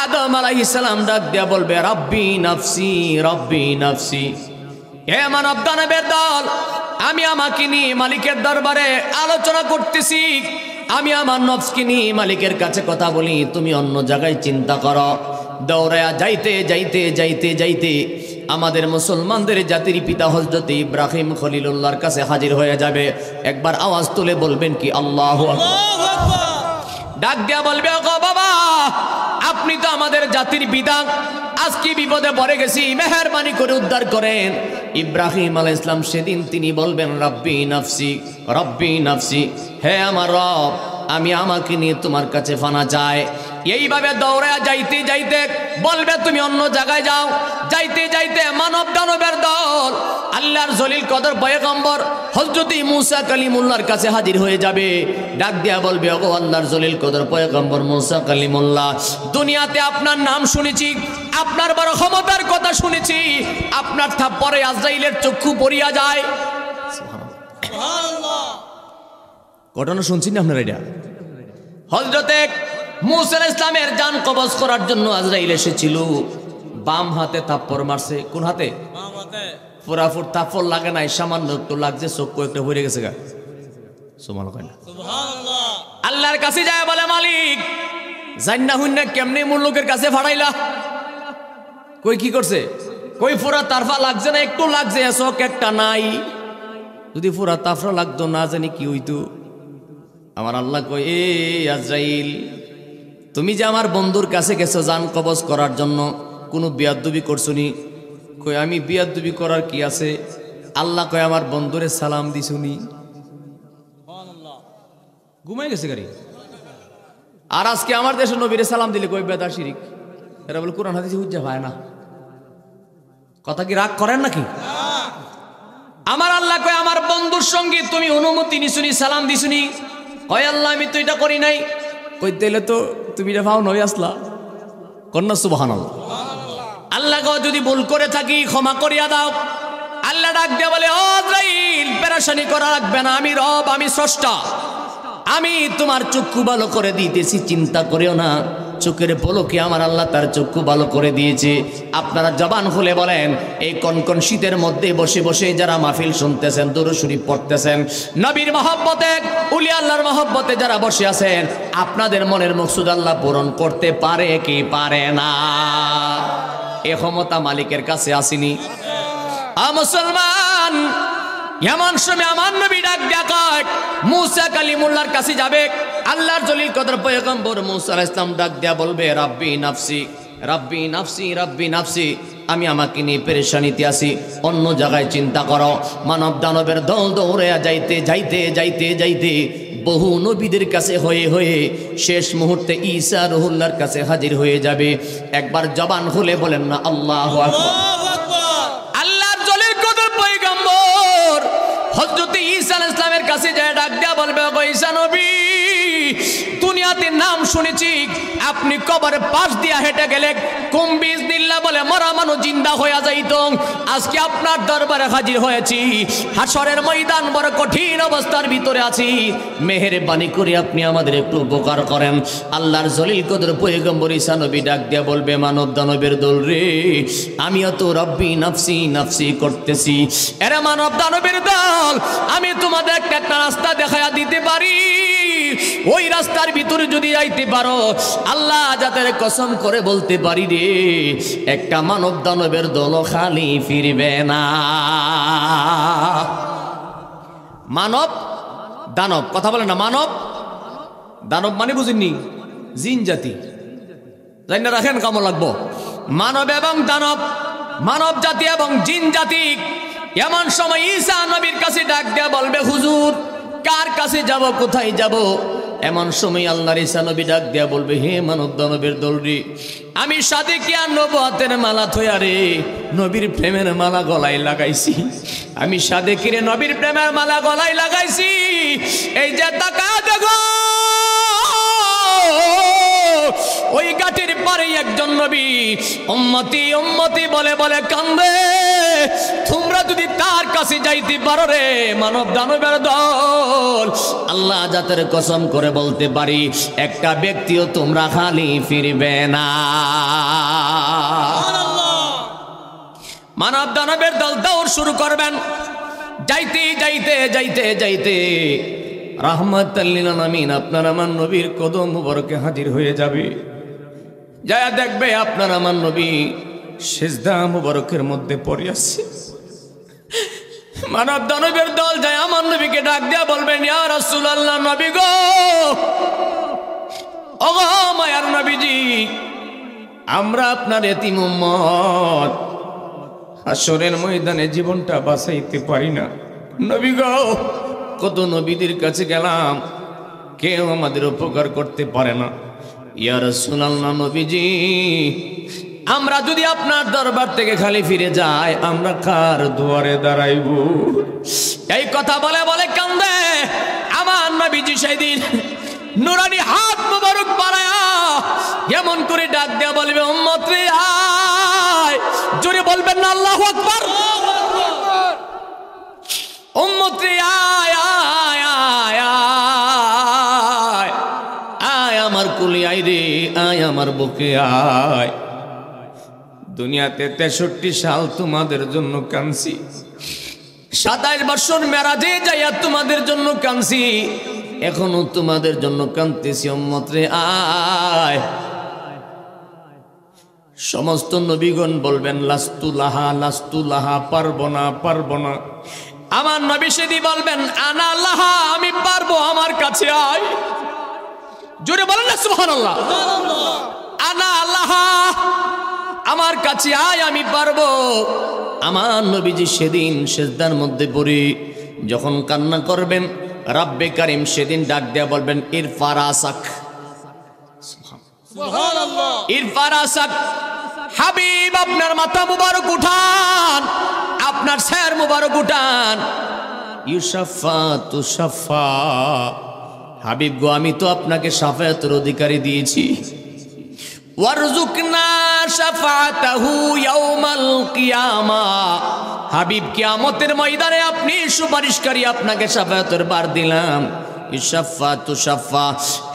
আদম আলাইহিস সালাম ডাক দেয়া বলবে, রাব্বি নাফসি, রাব্বি নাফসি। হে মানব দানবের দল, আমি আমাকে নিয়ে মালিকের দরবারে আলোচনা করতেছি, আমি আমার নফসকে নিয়ে মালিকের কাছে কথা বলি, তুমি অন্য জায়গায় চিন্তা করো। দৌড়ায়া যাইতে যাইতে যাইতে যাইতে আমাদের মুসলমানদের জাতির পিতা হযরত ইব্রাহিম খলিলুল্লাহর কাছে হাজির হয়ে যাবে। একবার আওয়াজ তুলে বলবেন কি আল্লাহু আকবার। ডাক দেয়া বলবে, ওগো বাবা, আপনি তো আমাদের জাতির পিতা, আজকে বিপদে পড়ে গেছি, মেহেরবানি করে উদ্ধার করেন। ইব্রাহিম আলাইহিস সালাম সেদিন তিনি বলবেন রব্বি নাফসি রব্বি নাফসি, হে আমার রব, আমি আমাকে নিয়ে তোমার কাছে ফানা চাই। এইভাবে দৌড়ে যাইতে যাইতে বলবে তুমি অন্য জায়গায় যাও। যাইতে যাইতে মানব দানবের দল আল্লাহর জলিল কদর পয়গম্বর হযরত মুসা কালিমুল্লাহর কাছে হাজির হয়ে যাবে। ডাক দিয়া বলবে, ওগো আল্লাহর জলিল কদর পয়গম্বর মুসা কালিমুল্লাহ, দুনিয়াতে আপনার নাম শুনেছি, আপনার বড় ক্ষমতার কথা শুনেছি, আপনার থাপ্পড়ে আজরাইলের চক্ষু পড়িয়া যায়। সুবহানাল্লাহ, ঘটনা শুনছেন আপনারা? এটা হযরতে মুসা আলাইহিস সালামের জান কবজ করার জন্য আজরাইল এসেছিল। বাম হাতে থাপ্পড় মারছে। কোন হাতে? বাম হাতে। পুরাপুর থাপ্পড় লাগে নাই, সামান্য একটু লাগছে, চক্ষু একটু ভরে গেছে গা। সুবহানাল্লাহ। আল্লাহর কাছে যায় বলে, মালিক জান্না হুন্না কেমনে মূল লোকের কাছে ফাড়াইলা? কই কি করছে? কই পুরা তারফা লাগছে না, একটু লাগছে, চোখ একটা নাই। যদি পুরা তাফরা লাগতো না জানি কি হইতো। আমার আল্লাহ কই, এ আজরাইল, তুমি যে আমার বন্ধুর কাছে গেছো জান কবজ করার জন্য, কোনো বিয়াদবি করছো নি? কই আমি বিয়াদবি করার কি আছে? আল্লাহ কয় আমার বন্ধুরে সালাম দিছুনি। ঘুমাই গেছে গাড়ি। আর আজকে আমার দেশের নবীরে সালাম দিলে কই বেদার শিরিক। এরা বলে কোরআন হাদিসে হুজ্জা হয় না। কথা কি রাগ করেন নাকি? আমার আল্লাহ কয় আমার বন্ধুর সঙ্গে তুমি অনুমতি নিছুনি, সালাম দিছুনি? কয় আল্লাহ আমি তো এটা করি নাই। কই দিলে তো তুমি এটা ভাও নই আসলা। কন্যা সুবহানাল্লাহ। আল্লাহ গো যদি ভুল করে থাকি ক্ষমা করিয়া দাও। আল্লাহ ডাক দিয়ে বলে, ও আজরাইল পেরেশানি করা রাখবে না, আমি রব, আমি স্রষ্টা, আমি তোমার চক্ষু ভালো করে দিতেছি, চিন্তা করিও না। চোখের পলকে আমার আল্লাহ তার চক্ষু ভালো করে দিয়েছে। আপনারা জবান খুলে বলেন, এই কনকন শীতের মধ্যে বসে বসে যারা মাহফিল শুনতেছেন, দুরূদ শরীফ পড়তেছেন, নবীর মহব্বতে, উলিয়া আল্লাহর মহব্বতে যারা বসে আছেন, আপনাদের মনের মকসুদ আল্লাহ পূরণ করতে পারে কি পারে না? এ ক্ষমতা মালিকের কাছে আসেনি? মুসলমান, এমন সময় আমার নবী ডাক দিয়া কয়, মুসা কালিমুল্লাহর কাছে যাবে। আল্লাহর জলিল কদর পয়গম্বর মুসা আলাইহিস সালাম ডাক দিয়া বলবে, রাব্বি নাফসি রাব্বি নাফসি রাব্বি নাফসি, আমি আমাকে নিয়ে পেরেশানিতে আছি, অন্য জায়গায় চিন্তা করো। মানব দানবের দল দৌড়ে যাইতে যাইতে যাইতে যাইতে বহু নবীদের কাছে হয়ে হয়ে শেষ মুহূর্তে ঈসা রুহুল্লাহর কাছে হাজির হয়ে যাবে। একবার জবান খুলে বলেন না আল্লাহু আকবার। আল্লাহর জলিল কদর পয়গম্বর হযরত ঈসা আলাইহিস সালামের কাছে যায়, ডাক দেয়া বলবে, ওগো ঈসা নবী, দুনিয়াতে নাম শুনেছি, আপনি কবরে পাশ দিয়া হেঁটে গেলে কুম্বিজনিল্লাহ বলে মরা মানুষ জিন্দা হইয়া যাইত। আজকে আপনার দরবারে হাজির হয়েছি, হাসরের ময়দান বড় কঠিন অবস্থার ভিতরে আছি, মেহেরবানি করে আপনি আমাদের একটু উপকার করেন। আল্লাহর জলিল কদর পয়গম্বর ঈসা নবী ডাক দিয়া বলবে, মানব দানবের দল রে, আমিও তো রব্বি নাফসি নাফসি করতেছি। এরা মানব দানবের দল, আমি তোমাদের একটা রাস্তা দেখায়া দিতে পারি, ওই রাস্তার ভিতরে যদি যাইতে পারো, আল্লাহ যাদের কসম করে বলতে পারি রে, একটা মানব দানবের দল খালি ফিরবে না। মানব দানব কথা বলে না, মানব দানব মানে বুঝিনি, জিন জাতি, জানি না রাখেন কেমন লাগবো। মানব এবং দানব, মানব জাতি এবং জিন জাতি। এমন সময় ঈসা নবীর কাছে ডাক দেয়া বলবে, হুজুর কার কাছে যাব, কোথায় যাব? এমন সময় আল্লাহর ঈসা নবী ডাক দেয়া বলবে, হে মানব দানবের দল রে, আমি সাদেকিয়া নবুয়তের মালা থয়া রে নবীর প্রেমের মালা গলায় লাগাইছি, আমি সাদেকিরে নবীর প্রেমের মালা গলায় লাগাইছি। এই যে তাকা দেখো, ওই গাটির পরে একজন নবী উম্মতি উম্মতি বলে বলে কান্দে। তোমরা যদি তার কাছে যাইতে পারো রে মানব দানবের দল, আল্লাহ জাতের কসম করে বলতে পারি, একটা ব্যক্তিও তোমরা খালি ফিরবে না। মানব দানবের দল দৌড় শুরু করবেন। যাইতে যাইতে যাইতে যাইতে রাহমাতাল লিল আলামিন আপনার আমার নবীর কদম মুবারকে হাজির হয়ে যাবে। যায়া দেখবে আপনার আমার নবী সিজদা মুবারকের মধ্যে পড়ে আছে। মানব দানবের দল যায় আমার নবীকে ডাক দিয়া বলবেন, ইয়া রাসূলুল্লাহ, নবী গো, ওগো মায়ার নবীজি, আমরা আপনার এতিম উম্মত হাসরের ময়দানে জীবনটা বাঁচাইতে পারি না। নবী গো, কত নবীদের কাছে গেলাম, কেউ আমাদের উপকার করতে পারে না। ইয়া রাসূলুল্লাহ, নবীজি, আমরা যদি আপনার দরবার থেকে খালি ফিরে যাই, আমরা কার দুয়ারে দাঁড়াইব? এই কথা বলে বলে কান্দে আমার নবীজি। সেদিন নুরানি হাত মুবারক বাড়ায়া এমন করে ডাক দেয়া বলবে, উম্মত রে আয়। জোরে বলবেন না আল্লাহু আকবার। উম্মত রে আয় আয় আয় আয় আয়, আমার কুলি আয় রে, আয় আমার বুকে আয়। দুনিয়াতে 63 সাল তোমাদের জন্য কাঁদছি, 27 বছর মেরাজে যাইয়া তোমাদের জন্য কাঁদছি, এখনো তোমাদের জন্য কাঁদতেছি। উম্মত রে আয়। সমস্ত নবীগণ বলবেন লাস্তু লাহা, লাস্তু লাহা, পারবো না, পারবো না। আমার নবী সেদিন বলবেন আনা লাহা, আমি পারবো, আমার কাছে আয়। জোরে বলেন না সুবহানাল্লাহ। আনা লাহা, আমার কাছে আয়, আমি পারবো। আমার নবীজি সেদিন সিজদার মধ্যে পড়ে যখন কান্না করবেন, রাব্বে কারীম সেদিন ডাক দেয়া বলবেন ইরফা রাসাক, সুবহানাল্লাহ, ইরফা রাসাক। হাবিব, আপনার মাথা মুবারক উঠান, আপনার স্যার মুবারক উঠান। ইউসাফা তুসাফা, হাবিব গো, আমি তো আপনাকে শাফায়াতের অধিকারী দিয়েছি। ওয়ারজুকনা শাফাতাহু ইয়াউমাল কিয়ামা, হাবিব কিয়ামতের ময়দানে আপনি সুপারিশকারী, আপনাকে শাফায়াতের বার দিলাম। ইশাফা তুশাফা,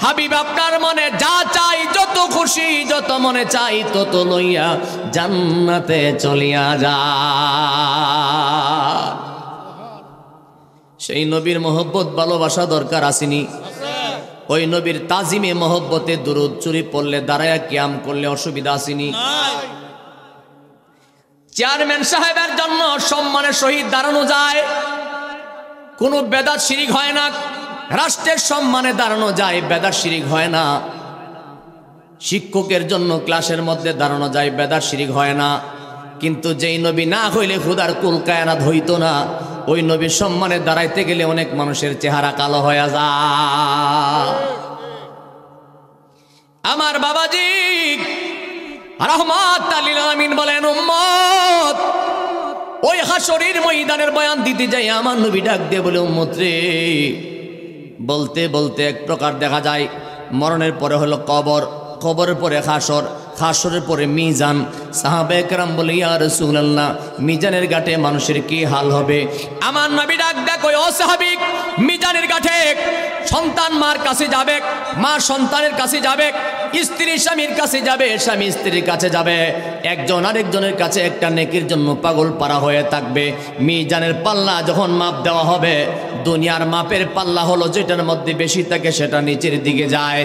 হাবিব আপনার মনে যা চাই, যত খুশি, যত মনে চাই তত লইয়া জান্নাতে চলিয়া যা। সেই নবীর মহব্বত ভালোবাসা দরকার আসেনি? ওই নবীর তাজিমে মহব্বতে দুরূদ চুরি পড়লে, দাঁড়ায়া কিয়াম করলে অসুবিধা আসেনি? চেয়ারম্যান সাহেবের জন্য সম্মানের সহিত দাঁড়ানো যায়, কোনো বেদাত শিরিক হয় না। রাষ্ট্রের সম্মানে দাঁড়ানো যায়, বেদাত শিরিক হয় না। শিক্ষকের জন্য ক্লাসের মধ্যে দাঁড়ানো যায়, বেদাত শিরিক হয় না। কিন্তু যেই নবী না হইলে খুদার কুল কায়নাত হইতো না, ওই নবীর সম্মানে দাঁড়াইতে গেলে অনেক মানুষের চেহারা কালো হয়ে যায়। আমার বাবাজি রাহমাতুল লিল আলামিন বলেন, উম্মত, ওই হাসরের ময়দানের বয়ান দিতে যাই আমার নবী ডাক দিয়ে বলে, উম্মত রে, বলতে বলতে এক প্রকার দেখা যায় মরণের পরে হলো কবর, কবরের পরে হাসর, হাসরের পরে মিজান। সাহাবায়ে কেরাম বলে, ইয়া রাসূলুল্লাহ, মিজানের ঘাটে মানুষের কি হাল হবে? আমার নবী ডাক দেয়, ও সাহাবী, মিজানের ঘাটে সন্তান মার কাছে যাবে, মা সন্তানের কাছে যাবে, স্ত্রী স্বামীর কাছে যাবে, স্বামী স্ত্রীর কাছে যাবে, একজন আরেকজনের কাছে একটা নেকির জন্য পাগল পারা হয়ে থাকবে। মিজানের পাল্লা যখন মাপ দেওয়া হবে, দুনিয়ার মাপের পাল্লা হলো যেটার মধ্যে বেশি থাকে সেটা নিচের দিকে যায়,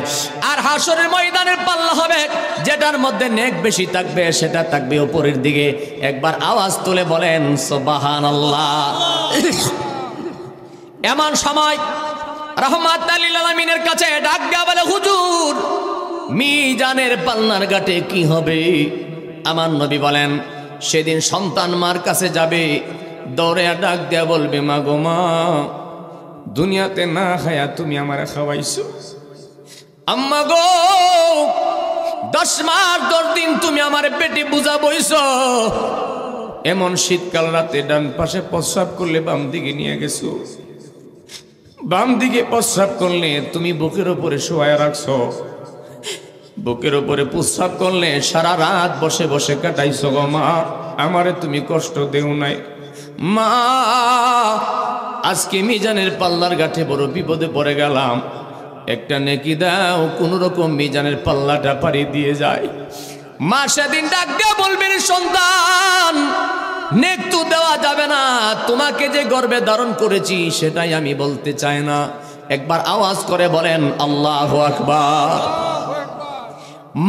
আর হাসরের ময়দানের পাল্লা হবে যেটার মধ্যে নেক বেশি থাকবে সেটা থাকবে উপরের দিকে। একবার আওয়াজ তুলে বলেন সুবহানাল্লাহ। এমন সময় রাহমাতুল লিল আলামিনের কাছে ডাক দেয়া বলে, হুজুর, মিজানের পাল্লার ঘাটে কি হবে? আমার নবী বলেন, সেদিন সন্তান মার কাছে যাবে, দৌড়ে ডাক দেয়া বলবে, মা গো মা, দুনিয়াতে না খায়া তুমি আমারে খাওয়াইছো, আম্মা গো 10 মাস 10 দিন তুমি আমার পেটে বুঝা বইছো, এমন শীতকাল রাতে ডান পাশে প্রস্রাব করলে বাম দিকে নিয়ে গেছো, বাম দিকে প্রস্রাব করলে তুমি বুকের উপরে শোয়া রাখছো, বুকের উপরে প্রস্রাব করলে সারা রাত বসে বসে কাটাইছো গো মা, আমারে তুমি কষ্ট দেও নাই মা। আজকে মিজানের পাল্লার ঘাটে বড় বিপদে পড়ে গেলাম, একটা নেকি দাও, কোন রকম মিজানের পাল্লাটা পাড়ি দিয়ে যায়। মা সেদিন ডাক দিয়ে বলবেন, সন্তান, নেক তো দেওয়া যাবে না, তোমাকে যে গর্ভে ধারণ করেছি সেটাই আমি বলতে চাই না। একবার আওয়াজ করে বলেন আল্লাহু আকবার।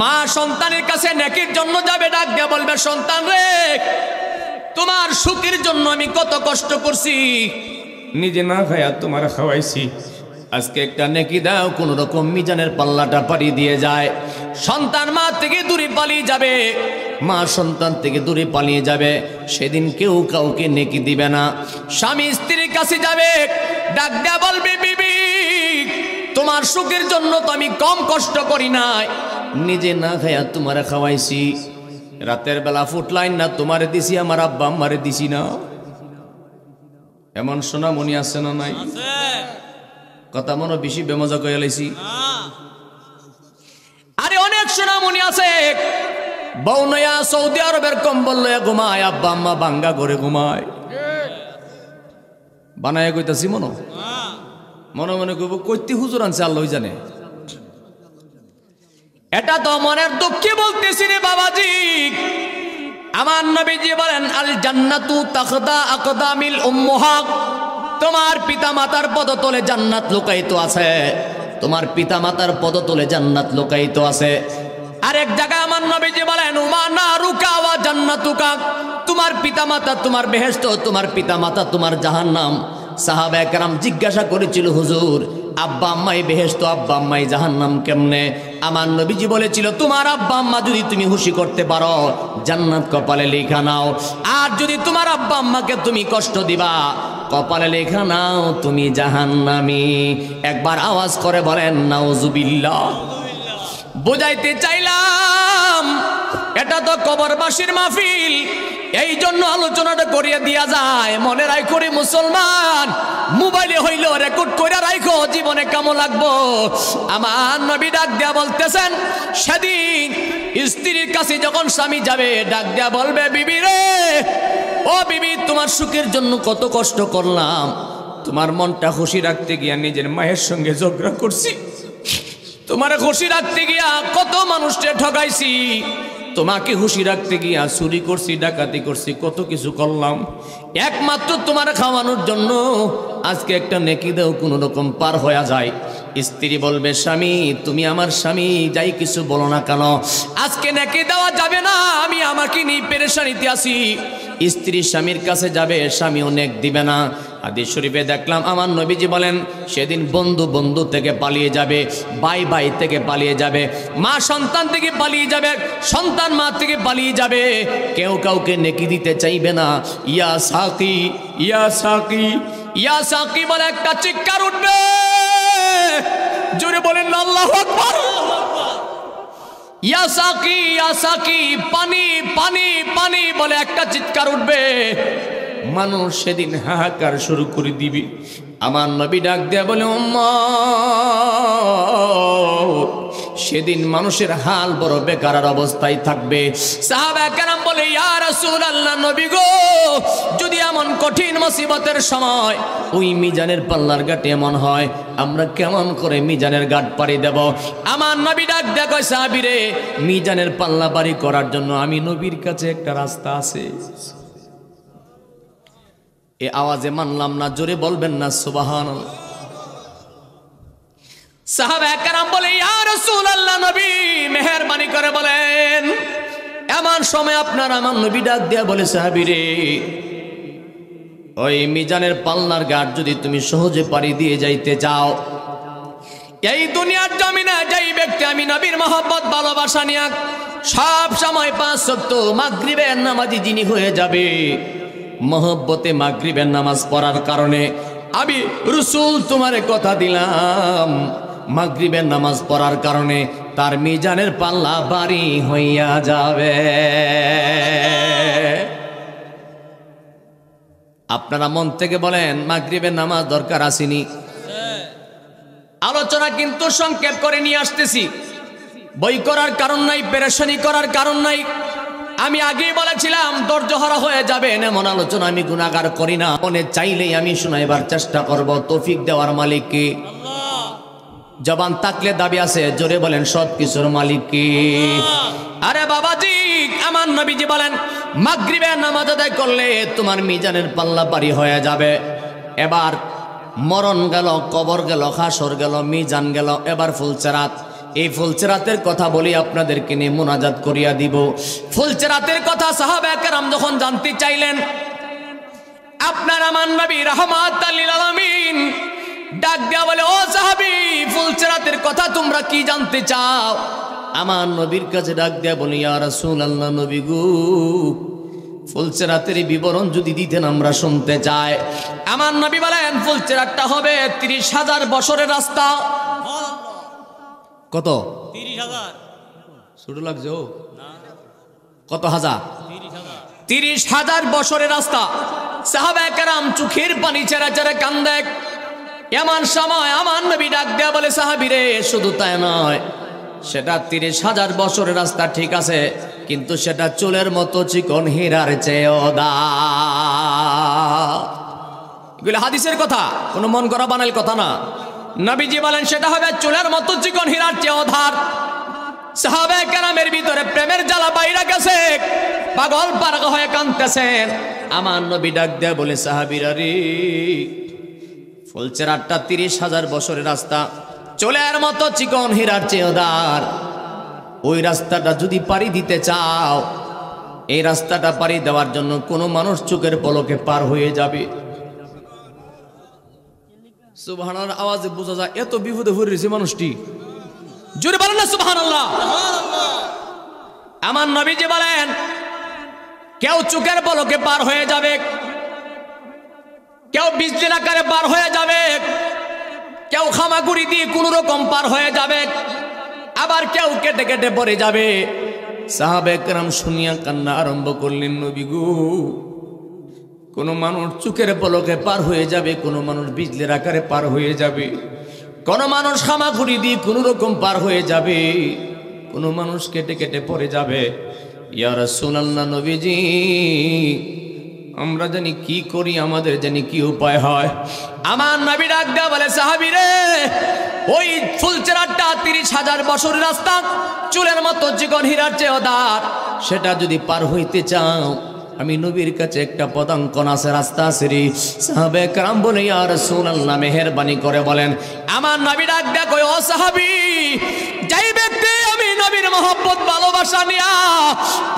মা সন্তানের কাছে নেকির জন্য যাবে, ডাক দিয়ে বলবে, সন্তান রে, তোমার সুখের জন্য আমি কত কষ্ট করছি, নিজে না খায়া তোমার খাওয়াইছি, আজকে একটা নেকি দাও, কোন রকম মিজানের পাল্লাটা পাড়ি দিয়ে যায়। সন্তান মা থেকে দূরে পালিয়ে যাবে, মা সন্তান থেকে দূরে পালিয়ে যাবে, সেদিন কেউ কাউকে নেকি দিবে না। স্বামী স্ত্রীর কাছে যাবে, ডাক দেয়া বলবে, বিবি তোমার সুখের জন্য তো আমি কম কষ্ট করি নাই, নিজে না খাইয়া তোমারে খাওয়াইছি, রাতের বেলা ফুটলাইন না তোমারে দিছি, আমার আব্বা আম্মারে দিছি না। এমন সোনামণি আছে না নাই? কথা মনে বেশি বেমজা কইয়া লাইছি। আরে অনেক সোনামণি আছে, বউ নয়া সৌদি আরবের কম্বল লয়া ঘুমায়, আব্বা আম্মা বাঙ্গা করে ঘুমায়। বানায় কইতাছি মনো, মনে মনে কইব কইতে হুজুর আনছে আল্লাহ জানে। এটা তো মনের দুঃখে বলতেছি রে বাবাজি। আমার নবীজি বলেন, আল জান্নাতু তাখদা আকদামিল উম্মাহাত, তোমার পিতা মাতার পদতলে জান্নাত লুকায়িত আছে, তোমার পিতা মাতার পদতলে জান্নাত লুকায়িত আছে। আরেক জায়গায় আমার নবীজি বলেন, উমা নারুকা ওয়া জান্নাতুকা, তোমার পিতা মাতা তোমার বেহেশত, তোমার পিতা মাতা তোমার জাহান্নাম। সাহাবায়ে কেরাম জিজ্ঞাসা করেছিল, হুজুর আব্বা আম্মাই বেহেশত, আব্বা আম্মাই জাহান্নাম কেমনে? আমার নবীজি বলেছিল, তোমার আব্বা আম্মা যদি তুমি খুশি করতে পারো জান্নাত কপালে লেখা নাও, আর যদি তোমার আব্বা আম্মাকে তুমি কষ্ট দিবা কপালে লেখা নাও তুমি জাহান্নামী। একবার আওয়াজ করে বলেন নাউজুবিল্লাহ। বুঝাইতে চাইলাম এটা তো কবরবাসীর মাহফিল, এই জন্য আলোচনাটা করিয়ে দিয়া যায়। মনে রাখো রে মুসলমান, মোবাইলে হইল রেকর্ড করে রাখো, জীবনে কামো লাগবো। আমার নবী ডাক দেয়া বলতেছেন, সেদিন স্ত্রীর কাছে যখন স্বামী যাবে, ডাক দেয়া বলবে, বিবি রে, ও বিবি তোমার সুখের জন্য কত কষ্ট করলাম, তোমার মনটা খুশি রাখতে গিয়া নিজের মায়ের সঙ্গে ঝগড়া করছি, তোমার খুশি রাখতে গিয়া কত মানুষকে ঠকাইছি, তোমাকে খুশি রাখতে গিয়া চুরি করছি, ডাকাতি করছি, কত কিছু করলাম, একমাত্র তোমার খাওয়ানোর জন্য আজকে একটা নেকি দাও, কোনো রকম পার হয়ে যায়। স্ত্রী বলবে, স্বামী তুমি আমার স্বামী, যাই কিছু বলো না কেন, আজকে নেকি দেওয়া যাবে না, আমি আমাকে নিয়ে পেরেশানিতে আছি। স্ত্রী স্বামীর কাছে যাবে, স্বামীও নেক দিবে না। হাদিস শরীফে দেখলাম আমার নবীজি বলেন, সেদিন বন্ধু বন্ধু থেকে পালিয়ে যাবে, ভাই ভাই থেকে পালিয়ে যাবে, মা সন্তান থেকে পালিয়ে যাবে, সন্তান মা থেকে পালিয়ে যাবে, কেউ কাউকে নেকি দিতে চাইবে না। ইয়া সাকি, ইয়া সাকি, ইয়া সাকি বলে একটা চিৎকার উঠবে, জোরে বলেন আল্লাহু আকবার। ইয়া সাকি, ইয়া সাকি, পানি পানি পানি বলে একটা চিৎকার উঠবে, মানুষ সেদিন হাহাকার শুরু করে দিবি। আমার নবী ডাক দেয়া বলে, উম্মত, সেদিন মানুষের হাল বড় বেকার অবস্থায় থাকবে। সাহাবা কেরাম বলে, ইয়া রাসূলুল্লাহ, নবী গো, যদি এমন কঠিন মুসিবতের সময় ওই মিজানের পাল্লার ঘাট এমন হয়, আমরা কেমন করে মিজানের ঘাট পাড়ি দেব? আমার নবী ডাক দেয়া কয়, সাহাবীরে, মিজানের পাল্লা পাড়ি করার জন্য আমি নবীর কাছে একটা রাস্তা আছে। এ আওয়াজে মানলাম না, জোরে বলবেন না সুবহানাল্লাহ। সাহাবা কেরাম বলে, ইয়া রাসূলুল্লাহ, নবী মেহেরবানি করে বলেন। এমন সময় আপনার আমার নবী ডাক দেয়া বলে, সাহাবীরে, ওই মিজানের পাল্লার ঘাট যদি তুমি সহজে পাড়ি দিয়ে যাইতে চাও, এই দুনিয়ার জমিনে যেই ব্যক্তি আমি নবীর মহব্বত ভালোবাসা নিয়ে সব সময় 5 ওয়াক্ত মাগরিবের নামাজি যিনি হয়ে যাবে, মহব্বতে মাগরিবের নামাজ পড়ার কারণে আমি রাসূল তোমারে কথা দিলাম, মাগরিবের নামাজ পড়ার কারণে তার মিজানের পাল্লা ভারী হইয়া যাবে। আপনারা মন থেকে বলেন, মাগরিবের নামাজ দরকার আসেনি? আলোচনা কিন্তু সংক্ষেপ করে নিয়ে আসতেছি, বই করার কারণ নাই, পেরেশানি করার কারণ নাই। আমি আগেই বলেছিলাম ধৈর্যহারা হয়ে যাবেন এমন আলোচনা আমি গুনাহগার করি না। মনে চাইলেই আমি শোনাইবার চেষ্টা করব। তৌফিক দেওয়ার মালিক কে? আল্লাহ। জবান থাকলে দাবি আছে, জোরে বলেন সব কিছুর মালিক কে? আরে বাবাজি, আমার নবীজি বলেন, মাগরিবের নামাজ আদায় করলে তোমার মিজানের পাল্লা পারি হয়ে যাবে। এবার মরণ গেল, কবর গেল, হাসর গেল, মিজান গেল, এবার ফুলচেরাত। এই ফুলচেরাতের কথা বলি আপনাদেরকে নিয়ে মুনাজাত করিয়া দিব। ফুলচেরাতের কথা সাহাবা কেরাম যখন জানতে চাইলেন, আপনার আমার নবী রাহমাতাল লিল আলামিন ডাক দেয়া বলে, ও সাহাবী, ফুলচেরাতের কথা তোমরা কি জানতে চাও? আমার নবীর কাছে ডাক দেয়া বলে, ইয়া রাসূলুল্লাহ, নবী গো, ফুলসেরাতের বিবরণ যদি দিতেন আমরা শুনতে চাই। আমার নবী বলেন, ফুলসেরাতটা হবে 30,000 বছরের রাস্তা। কত? 30,000। ছোট লাগছে ও? কত হাজার? 30,000 বছরের রাস্তা। সাহাবায়ে কেরাম চোখের পানি ছেড়ে ছেড়ে কান্দে। এমন সময় আমার নবী ডাক দেয়া বলে, সাহাবীরে, শুধু তাই নয়, সেটা 30,000 বছরের রাস্তা ঠিক আছে, কিন্তু সেটা চুলের মতো চিকন হীরার চেয়েও দাম। এগুলো হাদিসের কথা, কোনো মন করা বানাল কথা না। নবীজি বলেন সেটা হবে চুলের মতো চিকন হীরার চেয়েও ধার। সাহাবায়ে কেরামের ভিতরে প্রেমের জ্বালা বাইরে গেছে, পাগল পাগল হয়ে কাঁদতেছেন। আমার নবী ডাক দেয়া বলে, সাহাবীরা রে, ফুলসেরাতটা 30,000 বছরের রাস্তা, চুলের মতো চিকন হীরার চেয়েও ধার। ওই রাস্তাটা যদি পাড়ি দিতে চাও, এই রাস্তাটা পাড়ি দেওয়ার জন্য কোনো মানুষ চোখের পলকে পার হয়ে যাবে। সুবহানাল্লাহ আওয়াজে বোঝা যায় এত বিপদে পড়ে রয়েছে মানুষটি। জোরে বলেন না সুবহানাল্লাহ। আমার নবীজি বলেন, কেউ চোখের পলকে পার হয়ে যাবে, কেউ বিজলির আকারে পার হয়ে যাবে, কেউ খামাগুড়ি দিয়ে কোন রকম পার হয়ে যাবে, আবার কেউ কেটে কেটে পড়ে যাবে। সাহাবায়ে কেরাম শুনিয়া কান্না আরম্ভ করলেন, নবী গো, কোন মানুষ চোখের পলকে পার হয়ে যাবে, কোন মানুষ বিজলির আকারে পার হয়ে যাবে, কোন মানুষ খামাগুড়ি দিয়ে কোন রকম পার হয়ে যাবে, কোন মানুষ কেটে কেটে পড়ে যাবে। ইয়া রাসূলুল্লাহ, নবীজি, আমরা জানি কি করি, আমাদের জানি কি উপায় হয়। আমার নবী ডাক দেয়া বলে, সাহাবীরে, ওই ফুলসেরাতটা 30,000 বছরের রাস্তা, চুলের মতো চিকন হীরার চেয়েও দার। সেটা যদি পার হইতে চাও, আমি নবীর কাছে একটা পদাঙ্কন আছে, রাস্তা আছে রে। সাহাবায়ে কেরাম বলে, ইয়া রাসূলুল্লাহ, মেহেরবানি করে বলেন। আমার নবী ডাক দেয়া কই, ও সাহাবী, যেই ব্যক্তি আমি নবীর মহব্বত ভালোবাসা নিয়া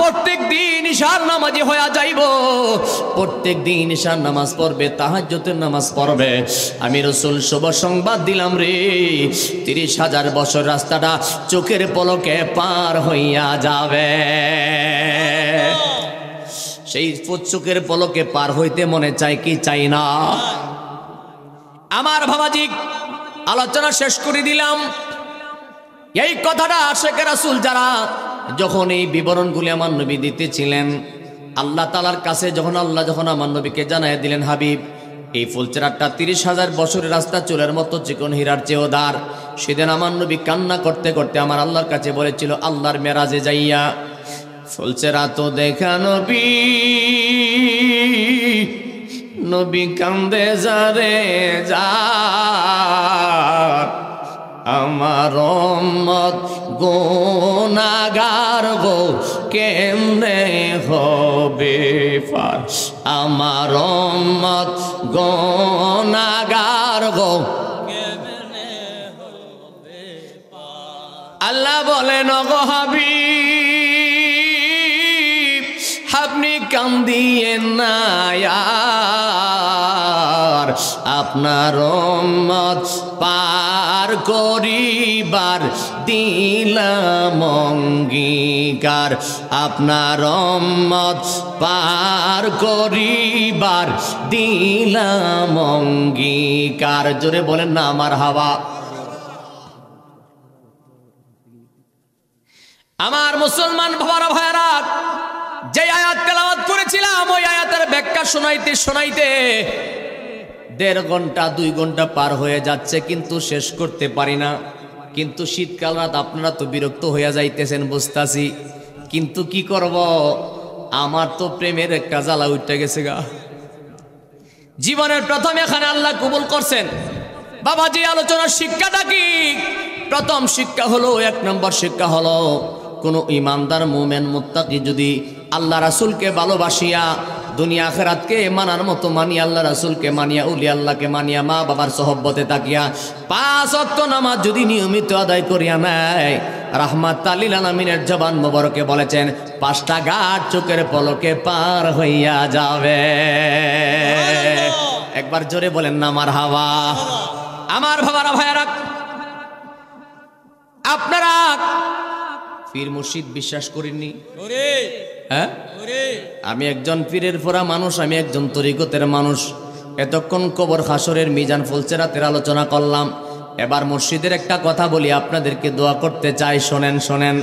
প্রত্যেক দিন ইশার নামাজি হয়ে যাইব, প্রত্যেক দিন ইশার নামাজ পড়বে, তাহাজ্জুদের নামাজ পড়বে, আমি রাসূল শুভ সংবাদ দিলাম রে, 30,000 বছর রাস্তাটা চোখের পলকে পার হইয়া যাবে। সেই চোখের পলকে পার হইতে মনে চাই কি চাই না? আমার বাবাজি, আলোচনা শেষ করে দিলাম। এই কথাটা আশিক রাসূল যারা যখন এই বিবরণগুলি আমার নবী দিতেছিলেন, আল্লাহ তাআলার কাছে যখন আমার নবীকে জানায় দিলেন, হাবিব, এই ফুলসেরাতটা 30,000 বছরের রাস্তা, চুলের মতো চিকন হীরার চেয়েও দার। সেদিন আমার নবী কান্না করতে করতে আমার আল্লাহর কাছে বলেছিল, আল্লাহর মেরাজে যাইয়া, ফুলসেরাত দেখা নবী, নবী কান্দে যারে যার, আমার উম্মত গুনাহগার গো কেমনে হবে পার, আমার উম্মত গুনাহগার গো কেমনে হবে পার। আল্লাহ বলেন, ওগো হাবিব, আপনি কান্দিয়েন না, আপনার উম্মত পার করিবার দিলাম অঙ্গীকার, আপনার উম্মত পার করিবার দিলাম অঙ্গীকার। জোরে বলেন না মারহাবা। আমার মুসলমান বাবারা ভাইরা, যে আয়াত তেলাওয়াত করেছিলাম, ওই আয়াতের ব্যাখ্যা শোনাইতে শোনাইতে 1.5 ঘন্টা 2 ঘন্টা পার হয়ে যাচ্ছে, কিন্তু শেষ করতে পারি না। কিন্তু শীতকাল রাত, আপনারা তো বিরক্ত হইয়া যাইতেছেন বুঝতাছি, কিন্তু কি করব, আমার তো প্রেমের একটা জ্বালা উঠে গেছে গা। জীবনের প্রথম এখানে আল্লাহ কবুল করছেন। বাবাজি, আলোচনার শিক্ষাটা কি? প্রথম শিক্ষা হলো, 1 নম্বর শিক্ষা হলো, কোন ইমানদার মুমিন মুত্তাকি যদি আল্লাহ রাসূলকে ভালোবাসিয়া দুনিয়া আখিরাতকে মানার মতো মানিয়া, আল্লাহ রাসূলকে মানিয়া, উলি আল্লাহকে মানিয়া, মা বাবার সহবতে তাকিয়া 5 ওয়াক্ত নামাজ যদি নিয়মিত আদায় করিয়া নেয়, রাহমাতাল লিল আলামিনের জবান মোবারকে বলেছেন, 5টা ঘাট চোখের পলকে পার হইয়া যাবে। একবার জোরে বলেন না মারহাবা। আমার বাবারা ভাইয়ারা, আপনারা পীর মুর্শিদ বিশ্বাস করিনি? হ্যাঁ, আমি একজন পীরের ফোরা মানুষ, আমি একজন তরিকতের মানুষ। এতক্ষণ কবর হাসরের মিজান ফুলসেরাতের আলোচনা করলাম। এবার মুর্শিদের একটা কথা বলি, আপনাদেরকে দোয়া করতে চাই, শোনেন শোনেন।